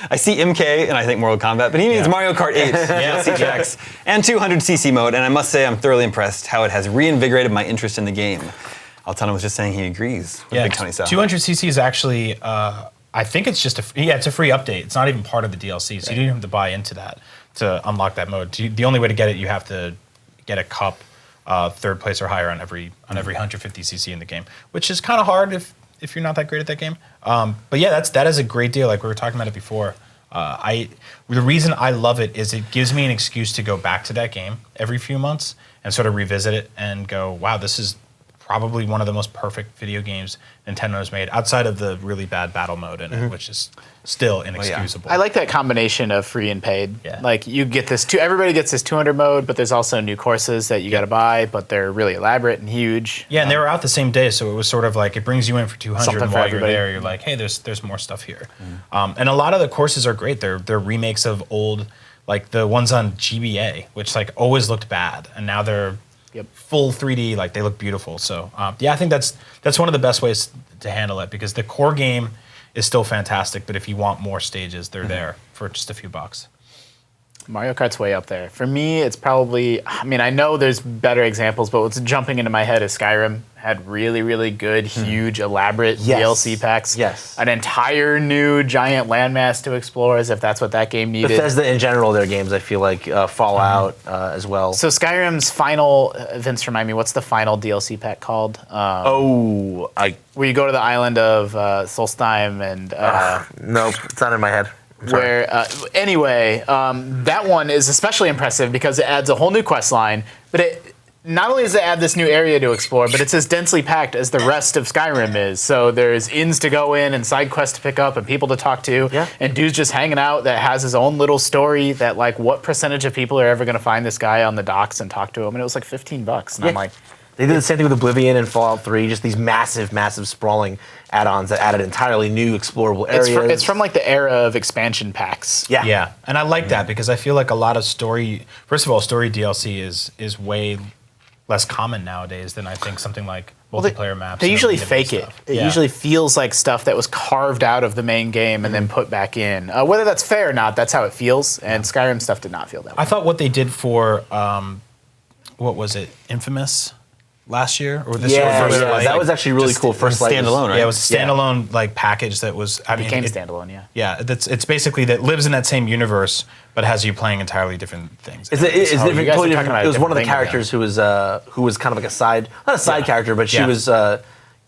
I see MK and I think Mortal Kombat, but he means Mario Kart 8 DLC packs and 200cc mode, and I must say I'm thoroughly impressed how it has reinvigorated my interest in the game. Altano was just saying he agrees with Big Tony Style. 200cc is actually, I think it's just it's a free update. It's not even part of the DLC, so you don't have to buy into that to unlock that mode. The only way to get it, you have to get a cup. Third place or higher on every 150cc in the game, which is kind of hard if you're not that great at that game. But yeah, that is a great deal. Like we were talking about it before. The reason I love it is it gives me an excuse to go back to that game every few months and sort of revisit it and go, wow, this is probably one of the most perfect video games Nintendo's made, outside of the really bad battle mode in it, which is still inexcusable. I like that combination of free and paid. Yeah. Like you get this, everybody gets this 200 mode, but there's also new courses that you got to buy, but they're really elaborate and huge. Yeah, and they were out the same day, so it was sort of like it brings you in for 200, Something and for while you're everybody. there, you're like, hey, there's more stuff here. And a lot of the courses are great. They're remakes of old, like the ones on GBA, which like always looked bad, and now they're full 3D, like they look beautiful. So I think that's one of the best ways to handle it, because the core game is still fantastic, but if you want more stages, they're there for just a few bucks. Mario Kart's way up there. For me, it's probably, I mean, I know there's better examples, but what's jumping into my head is Skyrim had really, really good, huge, elaborate DLC packs. Yes. An entire new giant landmass to explore, as if that's what that game needed. Bethesda in general, their games, I feel like, Fallout as well. So Skyrim's final, Vince, remind me, what's the final DLC pack called? Where you go to the island of Solstheim and... nope, it's not in my head. Anyway, that one is especially impressive because it adds a whole new quest line, but it not only does it add this new area to explore, but it's as densely packed as the rest of Skyrim is. So there's inns to go in and side quests to pick up and people to talk to, and dude's just hanging out that has his own little story that, like, what percentage of people are ever going to find this guy on the docks and talk to him? And it was like $15, and I'm like... They did the same thing with Oblivion and Fallout 3, just these massive, massive sprawling add-ons that added entirely new explorable areas. It's from like the era of expansion packs. Yeah, and I like that because I feel like a lot of story DLC is way less common nowadays than I think something like multiplayer maps. They usually fake it. It usually feels like stuff that was carved out of the main game and then put back in. Whether that's fair or not, that's how it feels, and Skyrim stuff did not feel that way. I thought what they did for, what was it, Infamous? Last year or this year? That was actually really cool. First standalone, right? Yeah, it was a standalone like package that was. It became standalone, Yeah, it's basically that lives in that same universe, but has you playing entirely different things. It's totally different. It was one of the characters who was kind of like not a side character, but she was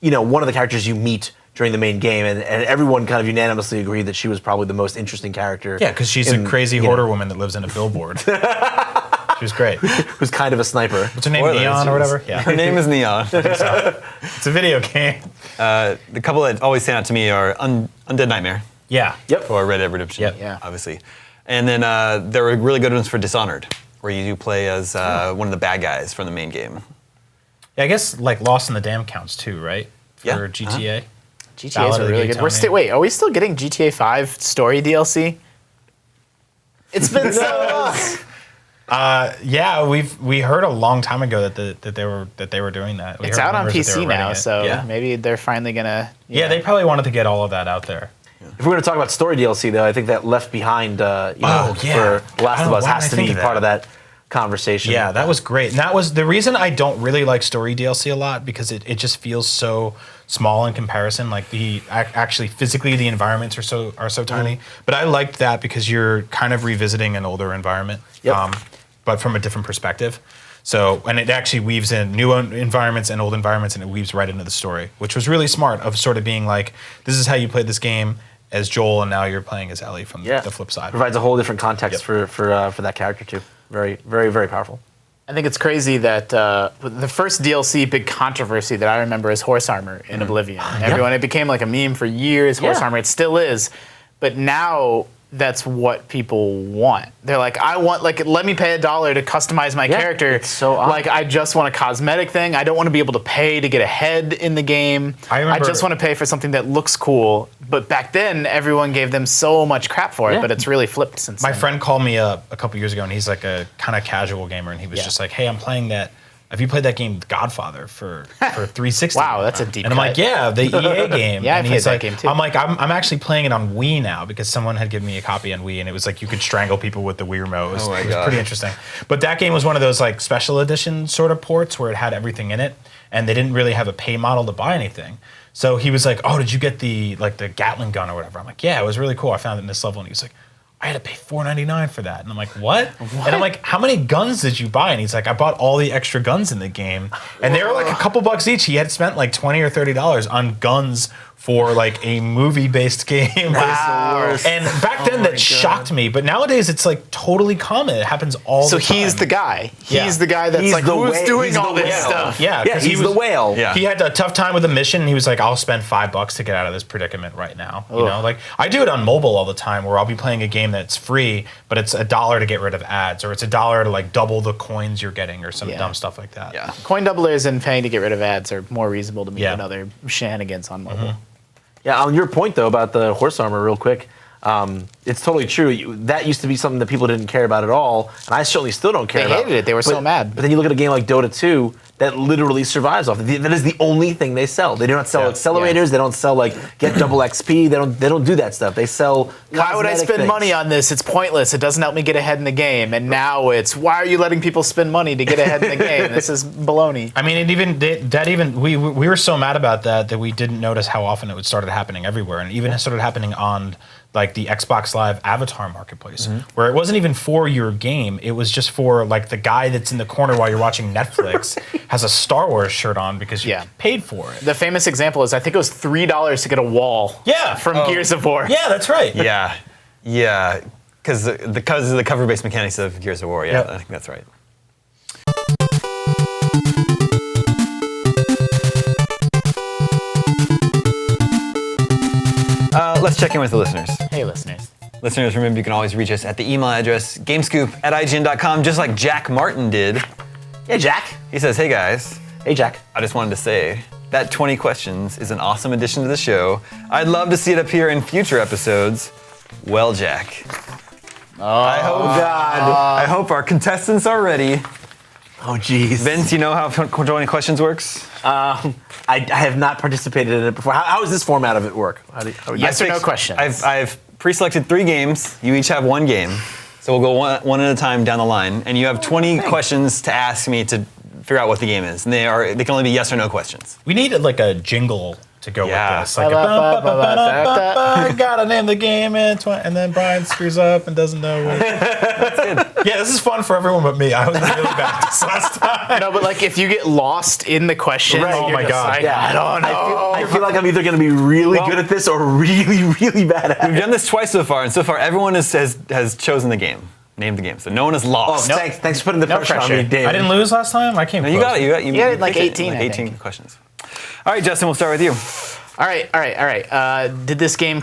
one of the characters you meet during the main game, and everyone kind of unanimously agreed that she was probably the most interesting character. Yeah, because she's a crazy hoarder woman that lives in a billboard. She was great. Who's kind of a sniper. What's her name? Neon or whatever? Yeah. Her name is Neon. It's a video game. The couple that always stand out to me are Undead Nightmare Yeah. Yep. for Red Dead Redemption, Yep. Yeah. obviously. And then there were really good ones for Dishonored, where you do play as one of the bad guys from the main game. Yeah, I guess like Lost in the Dam counts too, right? For Yeah. GTA. GTA's Ballad are of the really Gay good. Wait, are we still getting GTA 5 story DLC? It's been so long. Yeah, we heard a long time ago that they were doing that. It's out on PC now, so Yeah. maybe they're finally gonna. Yeah, they probably wanted to get all of that out there. If we're going to talk about story DLC, though, I think that Left Behind, for Last of Us Why has didn't to I think be of part of that conversation. Yeah, that was great. And that was the reason I don't really like story DLC a lot, because it just feels so small in comparison. Like actually physically the environments are so tiny. But I liked that because you're kind of revisiting an older environment, Yep. but from a different perspective. So, and it actually weaves in new environments and old environments, and it weaves right into the story, which was really smart of sort of being like, this is how you played this game as Joel, and now you're playing as Ellie from the flip side. Provides a whole different context for that character, too. Very, very, very powerful. I think it's crazy that the first DLC big controversy that I remember is horse armor in Oblivion. Everyone, it became like a meme for years. Horse armor, it still is, but now that's what people want. They're like, I want, like, let me pay $1 to customize my character. It's so odd. Like, I just want a cosmetic thing. I don't want to be able to pay to get ahead in the game. I just want to pay for something that looks cool. But back then, everyone gave them so much crap for it, but it's really flipped since My then. friend called me up a couple years ago, and he's like a kind of casual gamer, and he was just like, hey, I'm playing that. Have you played that game Godfather for 360? Wow, that's a deep And I'm like, cut. yeah, the EA game. Yeah, I and played he's that like, game too. I'm like, I'm actually playing it on Wii now because someone had given me a copy on Wii, and it was like you could strangle people with the Wii remote. It was, my it was God. pretty interesting. But that game was one of those like special edition sort of ports where it had everything in it, and they didn't really have a pay model to buy anything. So he was like, oh, did you get the Gatling gun or whatever? I'm like, yeah, it was really cool. I found it in this level, and he was like, I had to pay $4.99 for that. And I'm like, what? And I'm like, how many guns did you buy? And he's like, I bought all the extra guns in the game. And they were like a couple bucks each. He had spent like $20 or $30 on guns for like a movie-based game. Wow. And back then that shocked me. But nowadays it's like totally common. It happens all the time. So he's the guy. Yeah. He's the guy that's He's like, the who's whale. doing He's all the this whale. stuff? Yeah, Yeah, 'cause he's the whale. Yeah. He had a tough time with the mission. And he was like, I'll spend $5 to get out of this predicament right now. You know, like I do it on mobile all the time where I'll be playing a game that's free, but it's $1 to get rid of ads, or it's $1 to like double the coins you're getting, or some Yeah. dumb stuff like that. Yeah. Coin doublers and paying to get rid of ads are more reasonable to me Yeah. than other shenanigans on mobile. Yeah, on your point, though, about the horse armor, real quick, it's totally true. That used to be something that people didn't care about at all, and I certainly still don't care They about. hated it. They were so mad. But then you look at a game like Dota 2 that literally survives off. That is the only thing they sell. They do not sell Yeah. accelerators. They don't sell like get double XP. They don't do that stuff. They sell. Why would I cosmetic spend things. money on this? It's pointless. It doesn't help me get ahead in the game. And now it's, why are you letting people spend money to get ahead in the game? This is baloney. I mean, we were so mad about that we didn't notice how often it started happening everywhere, and even started happening on like the Xbox Live Avatar Marketplace, where it wasn't even for your game. It was just for like the guy that's in the corner while you're watching Netflix has a Star Wars shirt on because you Yeah. paid for it. The famous example is, I think it was $3 to get a wall Yeah. from Gears of War. Yeah, that's right. Yeah. Yeah. Because of the cover-based mechanics of Gears of War. Yeah, Yep. I think that's right. Let's check in with the listeners. Hey, listeners. Listeners, remember you can always reach us at the email address gamescoop@ign.com, just like Jack Martin did. Hey, Jack. He says, hey guys, Hey, Jack. I just wanted to say that 20 questions is an awesome addition to the show. I'd love to see it appear in future episodes. Well, Jack. I hope our contestants are ready. Oh, jeez. Vince, you know how 20 questions works? I have not participated in it before. How does this format of it work? How Yes or no questions. I've pre-selected 3 games. You each have 1 game. So we'll go one at a time down the line. And you have 20 questions to ask me to figure out what the game is. And they can only be yes or no questions. We need like a jingle to go Yeah. with this. Like, I gotta name the game and then Brian screws up and doesn't know. Yeah, this is fun for everyone but me. I was really bad at this last time. No, but like if you get lost in the question, Right. Oh my God. I don't know. I feel like I'm either going to be really good at this or really, really bad at We've it. done this twice so far, and so far everyone has chosen the game, named the game, so no one has Oh, lost. thanks for putting the pressure on me, pressure. David. I didn't lose last time? I came No, you close. got it. You had like picked it. 18, I 18 think. questions. All right, Justin, we'll start with you. All right. Did this game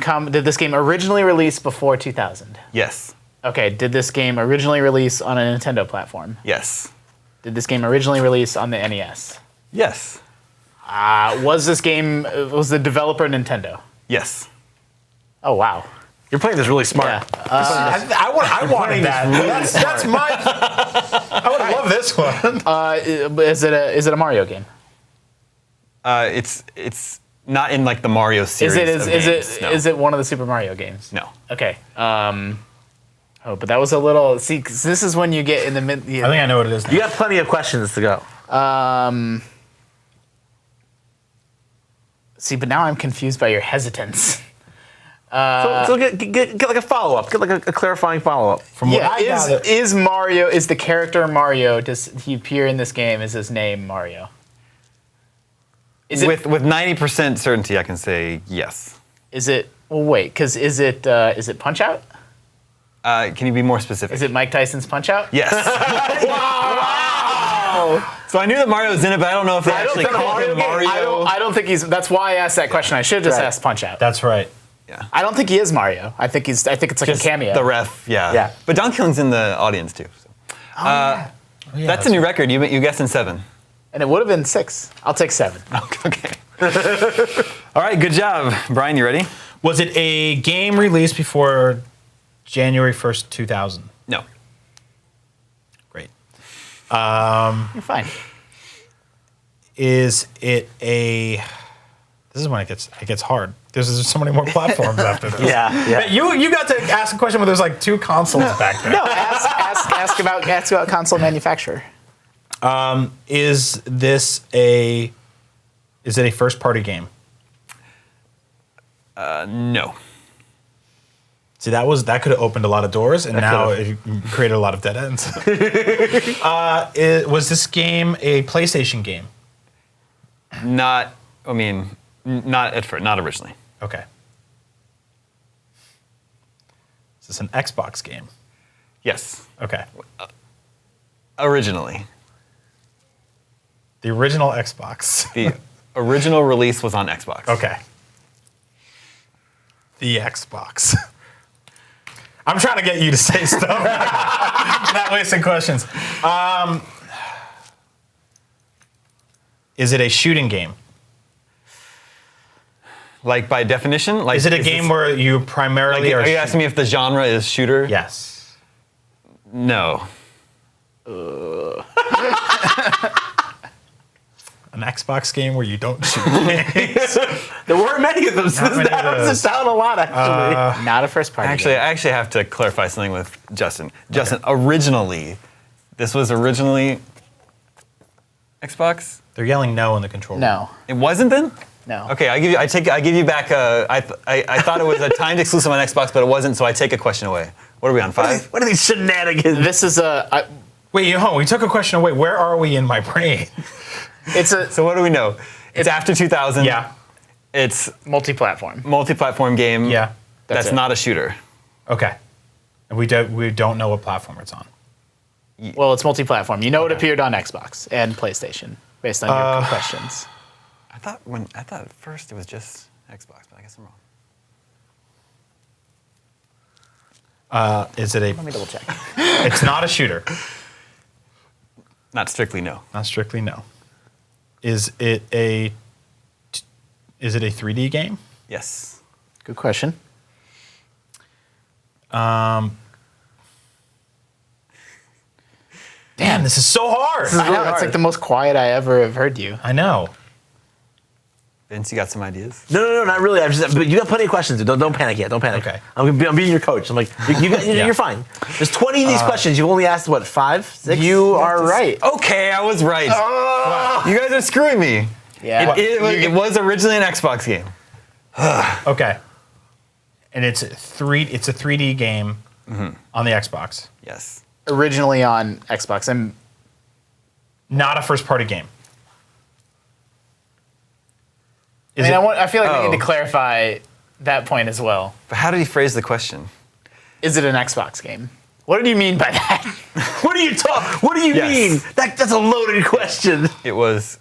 originally release before 2000? Yes. Okay. Did this game originally release on a Nintendo platform? Yes. Did this game originally release on the NES? Yes. Was the developer Nintendo? Yes. Oh wow. You're playing this really smart. Yeah. I wanted that. That's my. I would love this one. Is it a Mario game? It's not in like the Mario series. Is it one of the Super Mario games? No. Okay. But that was a little. See, 'cause this is when you get in the mid. I think I know what it is now. You got plenty of questions to go. See, but now I'm confused by your hesitance. So get like a follow-up. Get like a clarifying follow-up. From what I gather, Is Mario? Is the character Mario? Does he appear in this game? Is his name Mario? Is it? With 90% certainty, I can say yes. Is it? Well, wait, because is it Punch Out? Can you be more specific? Is it Mike Tyson's Punch Out? Yes. So I knew that Mario was in it, but I don't know if they actually called him Mario. I don't think he's. That's why I asked that question. I should have just Right. asked Punch Out. that's right. I don't think he is Mario. I think it's like Just a cameo. The ref, yeah. Yeah. But Don Killing's in the audience too. So. That's a new record. You guessed in 7. And it would have been 6. I'll take 7. Okay. All right, good job. Brian, you ready? Was it a game released before January 1st, 2000? No. Great. You're fine. Is it a? This is when it gets hard. There's so many more platforms after this. Yeah. You got to ask a question where there's like 2 consoles back there. No, ask about console manufacturer. Is it a first party game? No. See, that could have opened a lot of doors, and now it created a lot of dead ends. Was this game a PlayStation game? Not at first, not originally. Okay. Is this an Xbox game? Yes. Okay. Originally. The original Xbox. The original release was on Xbox. Okay. The Xbox. I'm trying to get you to say stuff. Not wasting questions. Is it a shooting game? Like by definition? Like Is it a game where you primarily are you asking me if the genre is shooter? Yes. No. An Xbox game where you don't shoot games. There weren't many of them. So this many of narrows those. it down a lot, actually. Not a first party. Actually, game. I actually have to clarify something with Justin. Justin, originally, this was originally Xbox? They're yelling no in the control room. No. It wasn't then? No. Okay, I give you back. I thought it was a timed exclusive on Xbox, but it wasn't. So I take a question away. What are we on 5? What are these shenanigans? This is Wait, we took a question away. Where are we in my brain? it's a So what do we know? It's after 2000. Yeah. It's multi-platform. multi-platform game. Yeah. That's it. not a shooter. Okay. And we don't know what platform it's on. Well, it's multi-platform. You know it appeared on Xbox and PlayStation based on your questions. I thought at first it was just Xbox, but I guess I'm wrong. Is it a? Let me double check. It's not a shooter. Not strictly no. Not strictly no. Is it a 3D game? Yes. Good question. Damn, this is so hard. I know, it's like the most quiet I ever have heard you. I know. Vince, you got some ideas? No, not really. But you got plenty of questions. Don't panic yet. Don't panic. Okay. I'm being your coach. I'm like, you're fine. There's 20 of these questions. You've only asked, what, 5, 6? You are right. Okay, I was right. You guys are screwing me. Yeah. It was originally an Xbox game. Okay. And it's a 3D game on the Xbox. Yes. Originally on Xbox. And Not a first-party game. I feel like we need Oh. to clarify that point as well. But how did he phrase the question? Is it an Xbox game? What did you mean by that? What do you Yes. mean? That's a loaded question. It was.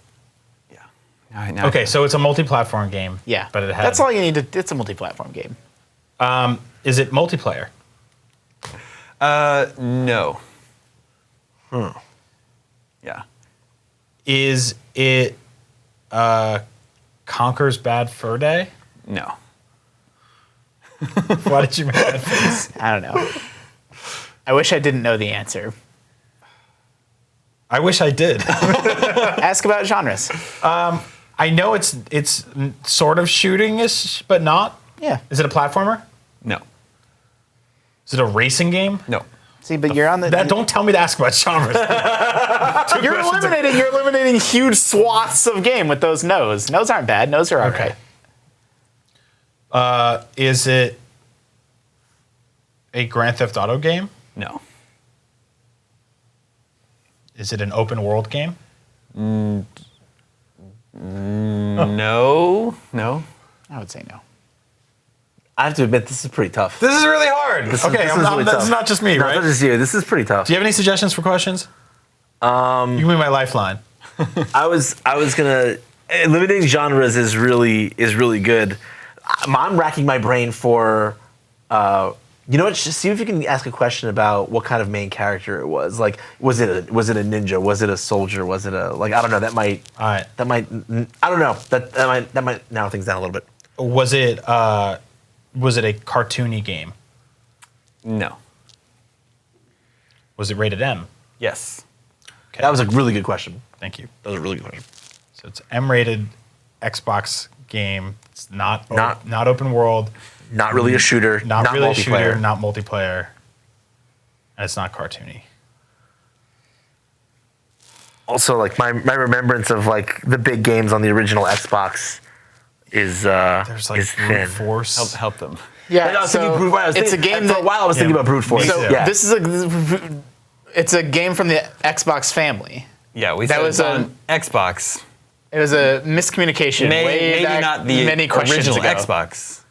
Yeah. Now Okay, so it's a multi-platform game. Yeah. But it had. That's all you need to. It's a multi-platform game. Is it multiplayer? No. Yeah. Is it Conker's Bad Fur Day? No. Why did you make that face? I don't know. I wish I didn't know the answer. I wish I did. Ask about genres. I know it's sort of shooting-ish, but not. Yeah. Is it a platformer? No. Is it a racing game? No. See, but you're on the. Don't tell me to ask about genres. You're eliminating huge swaths of game with those no's. No's aren't bad. No's are okay. Is it a Grand Theft Auto game? No. Is it an open world game? No. No. I would say no. I have to admit, this is pretty tough. This is really hard. This Okay, is really this tough. is not just me, No, right? not just you. This is pretty tough. Do you have any suggestions for questions? You can be my lifeline. I was gonna eliminating genres is really good. I'm racking my brain for you know what? Just see if you can ask a question about what kind of main character it was. Like, was it a ninja? Was it a soldier? Was it a I don't know. That might All right. I don't know. That might narrow things down a little bit. Was it a cartoony game? No. Was it rated M? Yes. Okay. That was a really good question. Thank you. That was a really good question. So it's M-rated Xbox game. It's not Not- open world. Not really a shooter. Not really a multiplayer. shooter. Not multiplayer. And it's not cartoony. Also, like my remembrance of like the big games on the original Xbox is There's like is brute thin. force. Help them. Yeah. I was thinking brute force. It's a game for that. a while. I was thinking Yeah. about brute force. Me So too. yeah. this is it's a game from the Xbox family. Yeah, we That said was it's on Xbox. It was a miscommunication. Maybe back not the many questions original ago. Xbox,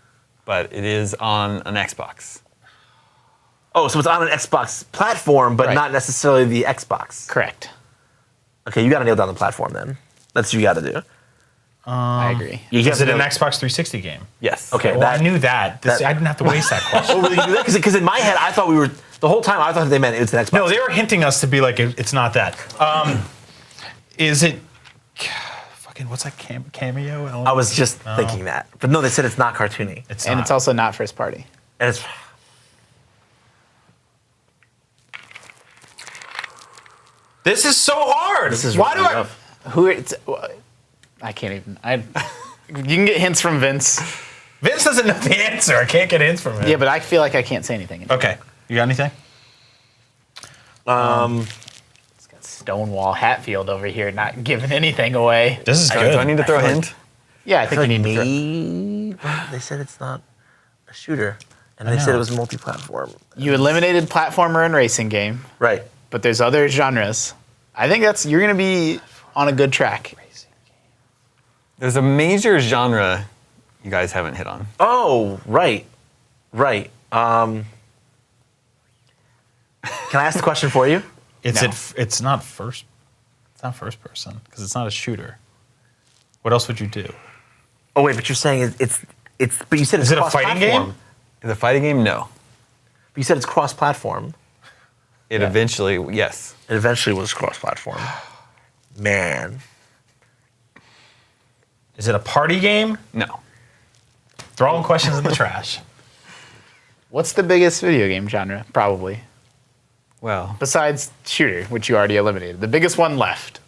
but it is on an Xbox. Oh, so it's on an Xbox platform, but Right. not necessarily the Xbox. Correct. Okay, you got to nail down the platform then. That's what you got to do. I agree. You Is have it to an know- Xbox 360 game? Yes. Okay, Well, I knew that. I didn't have to waste that question. Oh, really? Because in my head, I thought we were the whole time. I thought they meant it was an Xbox. No, they were hinting us to be like, it's not that. Is it? Fucking what's that cameo? I was just thinking that, but no, they said it's not cartoony, It's And not. it's also not first party. and it's. This is so hard. This is Why really do I? rough. I can't even. You can get hints from Vince. Vince doesn't know the answer. I can't get hints from him. Yeah, but I feel like I can't say anything. Okay. You got anything? It's got Stonewall Hatfield over here not giving anything away. This is Do good. I need to throw a hint? Yeah, I think you need to. Me, they said it's not a shooter, and they said know. it was multi-platform. You eliminated platformer and racing game, Right. but there's other genres. I think you're going to be on a good track. There's a major genre you guys haven't hit on. Oh, right. Can I ask the question for you? It's No. it's not first. It's not first person because it's not a shooter. What else would you do? Oh wait, but you're saying it's. But you said it's Is it a fighting cross-platform. game? Is it a fighting game? No. But you said it's cross-platform. It eventually, yes. It eventually was cross-platform. Man. Is it a party game? No. Throwing questions in the trash. What's the biggest video game genre? Probably. Well, Besides shooter, which you already eliminated. The biggest one left.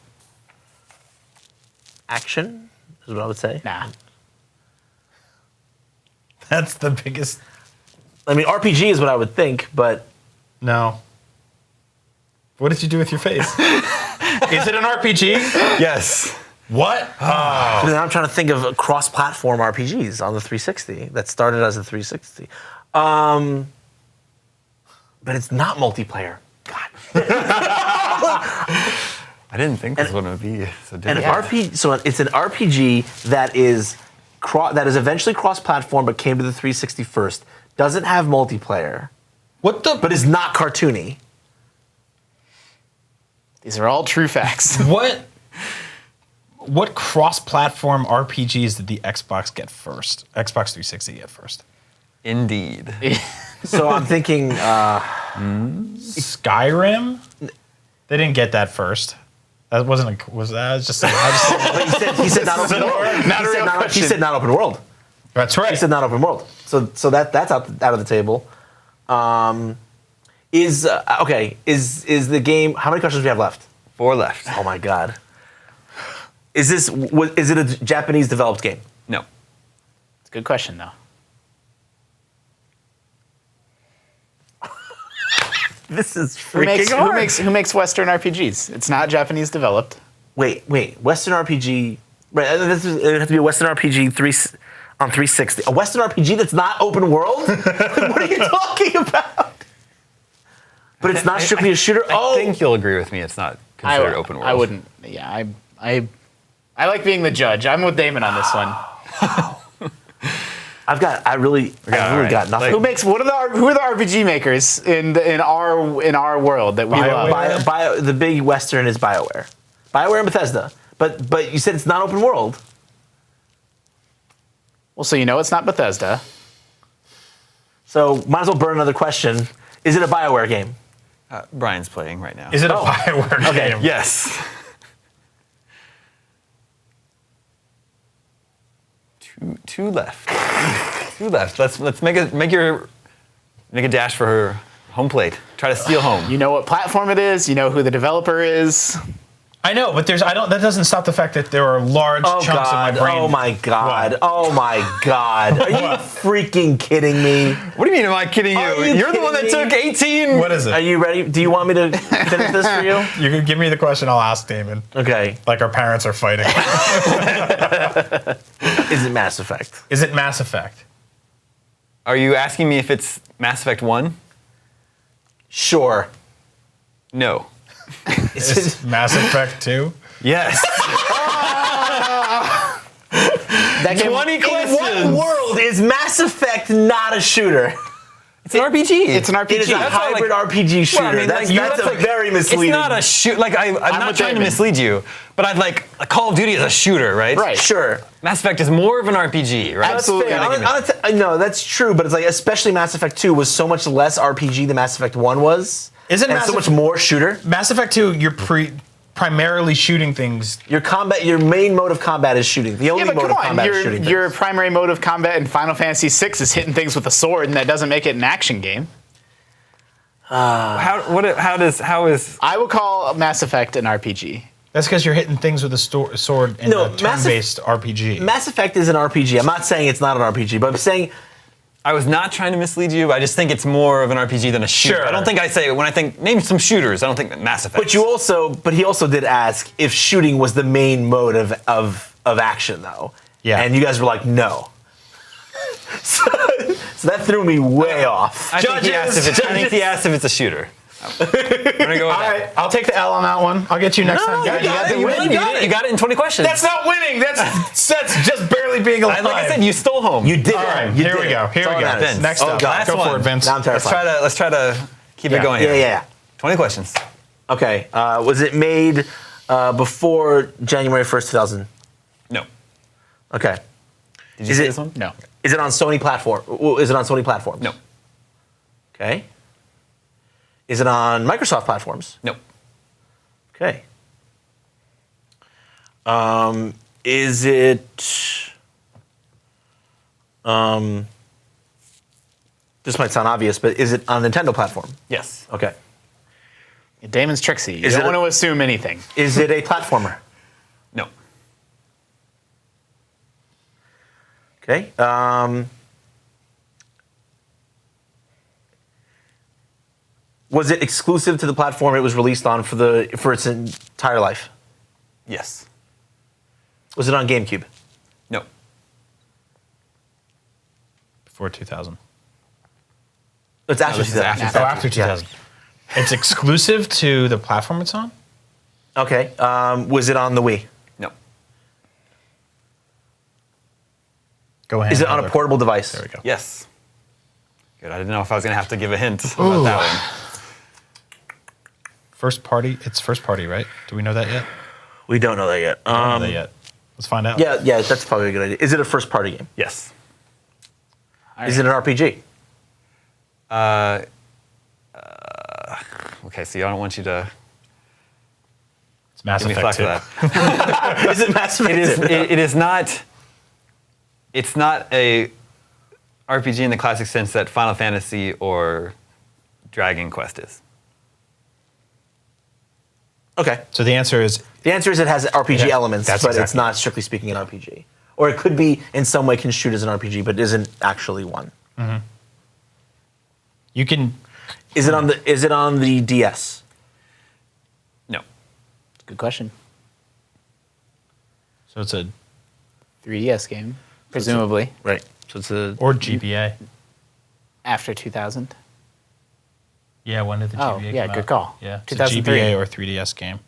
Action is what I would say. Nah. That's the biggest. I mean, RPG is what I would think, but No. What did you do with your face? Is it an RPG? yes. What? But then I'm trying to think of cross-platform RPGs on the 360 that started as a 360. But it's not multiplayer. God. I didn't think this one would be so An difficult. so it's an RPG that is eventually cross-platform, but came to the 360 first. Doesn't have multiplayer, What the? but is not cartoony. These are all true facts. What cross-platform RPGs did the Xbox get first? Xbox 360 get first? Indeed. So I'm thinking Skyrim? They didn't get that first. That wasn't a. Was that? Was just. he said not open world. He said not open world. That's right. He said not open world. So that's out of the table. Is the game? How many questions do we have left? 4 left. Oh my god. Is it a Japanese developed game? No. It's a good question, though. This is Who makes, freaking hard. who makes Western RPGs? It's not Japanese developed. Wait. Western RPG. Right. It would have to be a Western RPG on 360. A Western RPG that's not open world? What are you talking about? But it's not strictly a shooter. I think you'll agree with me. It's not considered open world. I wouldn't. Yeah, I like being the judge. I'm with Damon on this one. I really got nothing. Who are the RPG makers in our world that we love? The big Western is BioWare. BioWare and Bethesda. But you said it's not open world. Well, so you know it's not Bethesda. So might as well burn another question. Is it a BioWare game? Brian's playing right now. Is it a Bioware game? Yes. Two left. 2 left. Let's make a dash for her home plate. Try to steal home. You know what platform it is. You know who the developer is. I know, but that doesn't stop the fact that there are large chunks of my brain. Oh my god. What? Oh my god. Are you freaking kidding me? What do you mean, am I kidding you? Are you You're the one that kidding took me? 18. What is it? Are you ready? Do you want me to finish this for you? You can give me the question, I'll ask Damon. Okay. Like our parents are fighting. Is it Mass Effect? Is it Mass Effect? Are you asking me if it's Mass Effect 1? Sure. No. Is it Mass Effect 2? Yes. That game, 20 in questions. what world is Mass Effect not a shooter? It's an RPG. It's an RPG. It is a That's not hybrid like- RPG shooter. Well, I mean, that's like, that's that's a very misleading. It's not a shoot. Like I'm not with trying to Damon. mislead you, but I'd like Call of Duty is a shooter, right? Right. Sure. Mass Effect is more of an RPG, right? Absolutely. No, that's true, but it's like especially Mass Effect 2 was so much less RPG than Mass Effect 1 was. Isn't and Mass so much Effect- more shooter? Mass Effect 2, you're primarily shooting things. Your main mode of combat is shooting. The only Yeah, but mode come of on. combat is shooting. Your things. primary mode of combat in Final Fantasy VI is hitting things with a sword, and that doesn't make it an action game. How is I would call Mass Effect an RPG. That's because you're hitting things with a sword in No, a turn-based RPG. Mass Effect is an RPG. I'm not saying it's not an RPG, but I'm saying I was not trying to mislead you. I just think it's more of an RPG than a shooter. Sure. I don't think I say when I think name some shooters. I don't think that Mass Effect. but he also did ask if shooting was the main mode of action though. Yeah. And you guys were like, no. So that threw me way off. I think he asked if it's a shooter. I'm gonna go with All that. right, I'll take the L on that one. I'll get you next time. guys. You got it in 20 questions. That's not winning. That's just barely being alive. Like I said, you stole home. You did. All right, You here did we go. it. Here That's we all go. that matters. Vince. Next up, God. go Last for one. it, Vince. Now I'm terrified. Let's try to keep it going here. Yeah. 20 questions. Okay. Was it made before January 1st, 2000? No. Okay. Did you Is see it- this one? No. Is it on Sony platform? Is it on Sony platforms? No. Okay. Is it on Microsoft platforms? No. Okay. Is it? This might sound obvious, but is it on Nintendo platform? Yes. Okay. Damon's tricksy. You Is don't it want to assume anything. Is it a platformer? No. Okay. Was it exclusive to the platform it was released on for its entire life? Yes. Was it on GameCube? No. Before 2000. It's after this is 2000. after Oh, after 2000. It's exclusive to the platform it's on? Okay. Was it on the Wii? No. Go ahead. Is it on a portable device? There we go. Yes. Good. I didn't know if I was going to have to give a hint about that one. First party? It's first party, right? Do we know that yet? We don't know that yet. I don't know that yet. Let's find out. Yeah, that's probably a good idea. Is it a first-party game? Yes. Is it an RPG? Okay, so I don't want you to It's Mass give me Effect flack 2. for that. Is it Mass Effect? It is not. It's not a RPG in the classic sense that Final Fantasy or Dragon Quest is. Okay. So the answer is The answer is it has RPG Yeah, elements, that's but it's exactly not strictly speaking an RPG. Or it could be in some way construed as an RPG, but isn't actually one. you can. Is it on the DS? No. Good question. So it's a 3DS game, presumably Right. So it's a or GBA. after 2000. Yeah, when did the Oh, GBA yeah, come good out? call. Yeah, it's a 2003. GBA or 3DS game.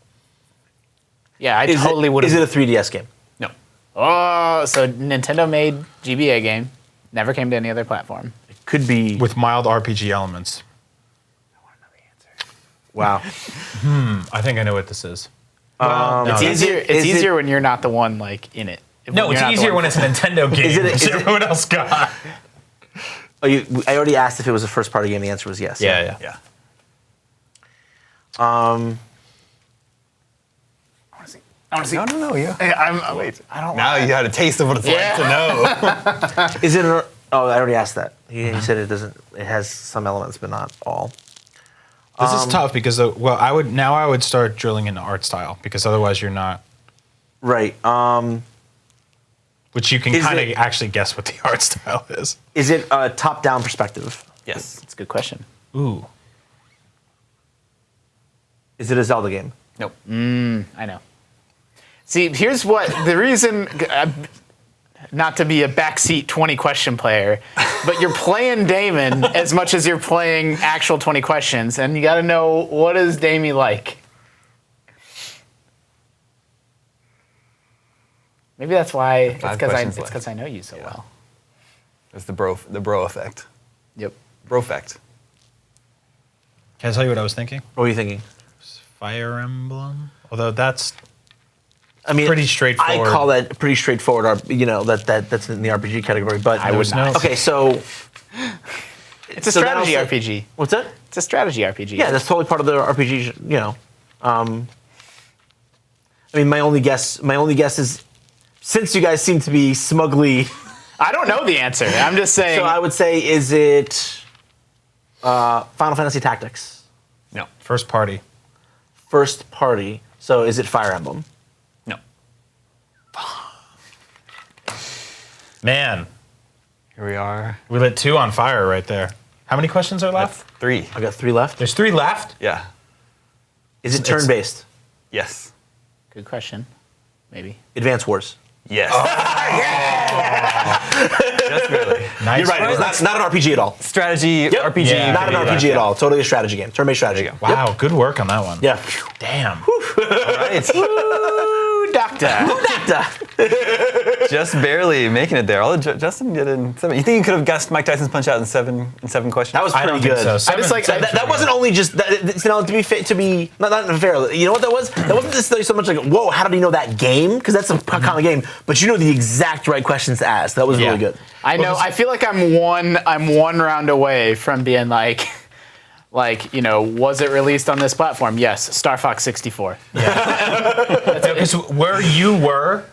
Yeah, I Is totally would Is it have. a 3DS game? No. Oh, so Nintendo made GBA game, never came to any other platform. It could be. With mild RPG elements. Wow. I think I know what this is. Um, It's is easier. it- it's is it- easier when you're not the one like in it. No, it's you're not the easier one- when it's a Nintendo game. Is it- which is it- everyone else got. I already asked if it was a first-party game. The answer was yes. Yeah. Yeah. I want to see. No. Yeah. Wait. I don't. Now you had a taste of what it's like to know. Is it? I already asked that. He said it doesn't. It has some elements, but not all. This is tough because I would start drilling into art style because otherwise you're not. Right. Which you can Is kind of it- actually guess what the art style is. Is it a top-down perspective? Yes. It's a good question. Ooh. Is it a Zelda game? Nope. I know. See, here's what the reason. Not to be a backseat 20 question player, but you're playing Damon as much as you're playing actual 20 questions, and you got to know what is Damie like. Maybe that's why. It's 5 because questions left. I know you so well. It's the bro effect. Yep. Bro effect. Can I tell you what I was thinking? What are you thinking? Fire Emblem? Although that's I mean, pretty straightforward. I call that pretty straightforward. That's in the RPG category. But I would not. Okay, so It's a So that strategy also- RPG. what's that? It's a strategy RPG. Yeah, that's totally part of the RPG. I mean, my only guess is since you guys seem to be smugly. I don't know the answer. I'm just saying. So I would say, is it Final Fantasy Tactics? No. first party. First party. So is it Fire Emblem? No. Man, Here we are. we lit 2 on fire right there. How many questions are That's left? 3. I got 3 left. There's 3 left? Yeah. Is it turn-based? Yes. Good question. Maybe. Advance Wars. Yes. Just barely. Nice. You're right. It's not an RPG at all. Strategy, RPG. Yeah. Not an RPG at all. Totally a strategy game. Turn-based strategy. There you Wow, good work on that one. Yeah. Damn. All right. Ooh, doctor. Just barely making it there. Justin did it in 7. You think you could have guessed Mike Tyson's Punch Out in 7 questions? That was I pretty don't think good. so. I just like- That wasn't only just that, to be not fair. You know what that was? That wasn't necessarily so much like, whoa, how did he know that game? Because that's a common game. But you know the exact right questions to ask. That was Yeah. really good. I know. I feel like I'm one round away from being like, was it released on this platform? Yes, Star Fox 64. Because where you were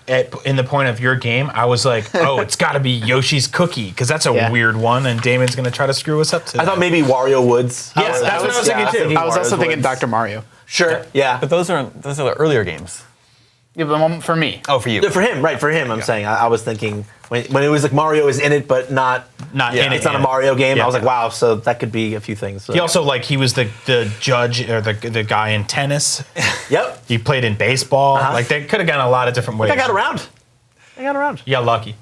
in the point of your game, I was like, oh, it's got to be Yoshi's Cookie, because that's a Yeah. weird one, and Damon's going to try to screw us up to I thought maybe Wario Woods. Yes, that's what I was thinking too. I was also Wario's thinking Woods. Dr. Mario. Sure. Yeah. But those are the earlier games. Yeah, but for me. Oh, for you. For him, right? For him, I'm saying. I was thinking when it was like Mario is in it, but not in it. It's not a Mario game. Yeah. I was like, wow. So that could be a few things. So. He also, he was the judge or the guy in tennis. Yep. He played in baseball. Uh-huh. They could have gone a lot of different ways. I got around. I got around. Yeah, lucky.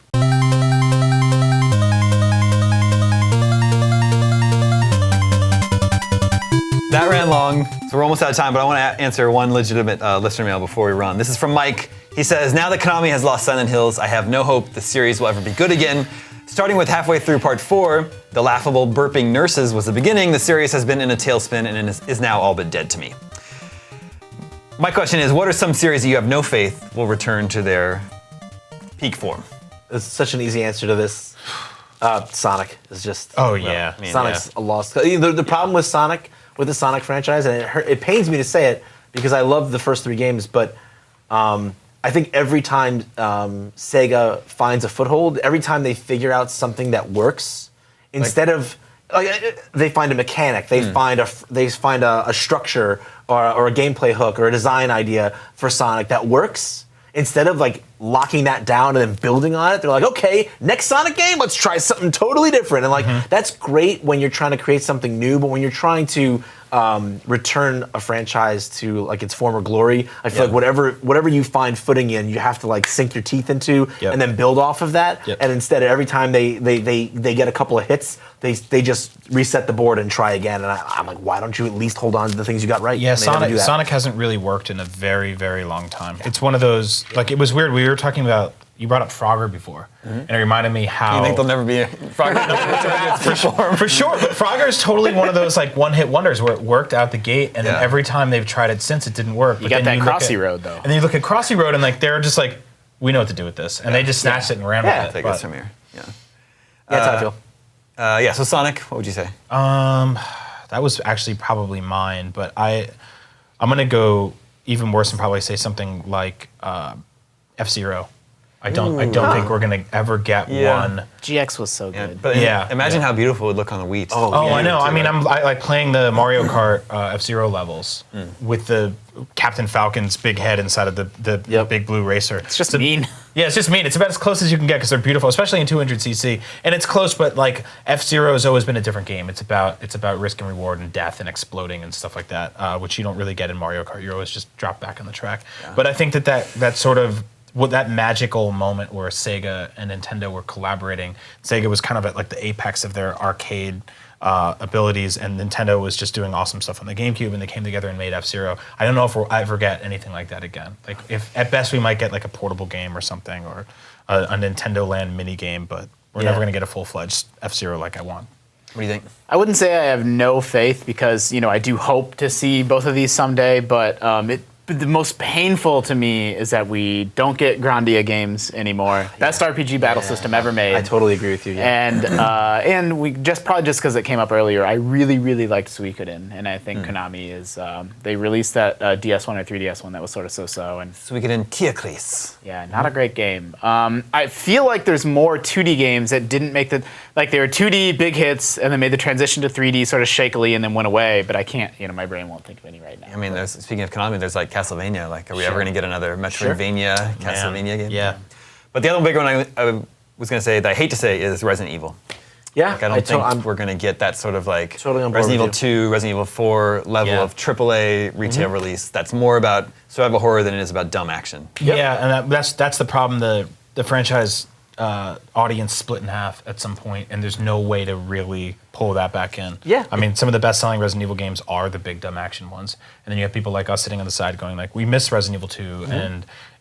That ran long, so we're almost out of time, but I want to answer one legitimate listener mail before we run. This is from Mike. He says, now that Konami has lost Silent Hills, I have no hope the series will ever be good again. Starting with halfway through part 4, the laughable burping nurses was the beginning. The series has been in a tailspin and is now all but dead to me. My question is, what are some series that you have no faith will return to their peak form? It's such an easy answer to this. Sonic is just. Oh, yeah. Sonic's a lost. The problem with Sonic, with the Sonic franchise, and it pains me to say it because I love the first 3 games, but I think every time Sega finds a foothold, every time they figure out something that works, instead of they find a mechanic, they find a structure or a gameplay hook or a design idea for Sonic that works. Instead of like locking that down and then building on it, they're like, okay, next Sonic game, let's try something totally different. And like that's great when you're trying to create something new, but when you're trying to return a franchise to like its former glory, I feel like whatever you find footing in, you have to like sink your teeth into and then build off of that. And instead, every time they get a couple of hits, they just reset the board and try again. And I'm like, why don't you at least hold on to the things you got right? Yeah, Sonic hasn't really worked in a very, very long time. It's one of those, like, it was weird. We were talking about, you brought up Frogger before, and it reminded me how. You think there'll never be a Frogger? For sure, but Frogger is totally one of those like one-hit wonders where it worked out the gate, and then every time they've tried it since, it didn't work. You got that Crossy Road, though. And then you look at Crossy Road, and like they're just like, we know what to do with this, and they just snatched it and ran with it. Take us from here. Yeah. That's how I feel. So Sonic, what would you say? That was actually probably mine, but I'm gonna go even worse and probably say something like F-Zero. I don't think we're gonna ever get one. GX was so good. But imagine how beautiful it would look on the Wii. I know. I mean, I like playing the Mario Kart F-Zero levels with the Captain Falcon's big head inside of the big blue racer. It's just mean. Yeah, it's just mean. It's about as close as you can get because they're beautiful, especially in 200cc. And it's close, but like F-Zero has always been a different game. It's about risk and reward and death and exploding and stuff like that, which you don't really get in Mario Kart. You always just drop back on the track. Yeah. But I think that sort of that magical moment where Sega and Nintendo were collaborating. Sega was kind of at like the apex of their arcade abilities, and Nintendo was just doing awesome stuff on the GameCube, and they came together and made F-Zero. I don't know if we'll ever get anything like that again. Like, if at best we might get like a portable game or something, or a Nintendo Land mini game, but we're never going to get a full-fledged F-Zero like I want. What do you think? I wouldn't say I have no faith because, I do hope to see both of these someday, but the most painful to me is that we don't get Grandia games anymore. Best RPG battle system ever made. I totally agree with you. Yeah. And we probably just because it came up earlier, I really, really liked Suikoden, and I think Konami is they released that DS1 or 3DS one that was sort of so-so, and Suikoden Teocles. Yeah, not a great game. I feel like there's more 2D games that didn't make they were 2D big hits and then made the transition to 3D sort of shakily and then went away. But I can't, my brain won't think of any right now. I mean, speaking of Konami, there's like Castlevania. Like, are we ever going to get another Metroidvania Castlevania game? Yeah. But the other big one I was going to say that I hate to say is Resident Evil. Yeah. Like, I don't think we're going to get that sort of like totally Resident Evil 2, Resident Evil 4 level of AAA retail release. That's more about survival horror than it is about dumb action. Yep. Yeah, and that's the problem. The franchise audience split in half at some point, and there's no way to really pull that back in. Yeah. I mean, some of the best-selling Resident Evil games are the big dumb action ones, and then you have people like us sitting on the side going like, we miss Resident Evil 2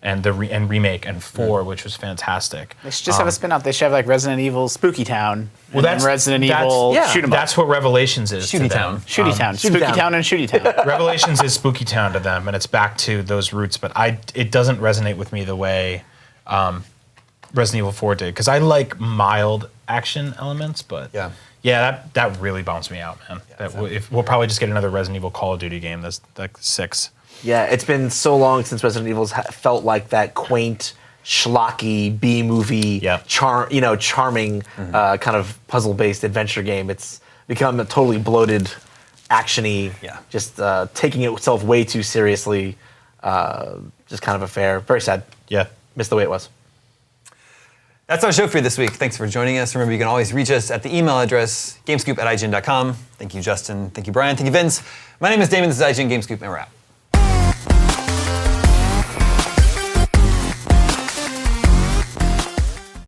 and remake and 4, which was fantastic. They should just have a spin-off. They should have like Resident Evil Spooky Town. Well, that's Resident Evil Shoot 'em Up. That's what Revelations is to them. Shooty Town. Spooky Town and Shooty Town. Revelations is Spooky Town to them, and it's back to those roots. But it doesn't resonate with me the way Resident Evil 4 did, because I like mild action elements, but that really bums me out, man. We'll probably just get another Resident Evil Call of Duty game that's like 6. Yeah, it's been so long since Resident Evil's felt like that quaint, schlocky B-movie, charming kind of puzzle-based adventure game. It's become a totally bloated, action-y, just taking itself way too seriously, just kind of affair. Very sad. Yeah. Missed the way it was. That's our show for you this week. Thanks for joining us. Remember, you can always reach us at the email address, gamescoop@ign.com. Thank you, Justin. Thank you, Brian. Thank you, Vince. My name is Damon. This is IGN Gamescoop, and we're out.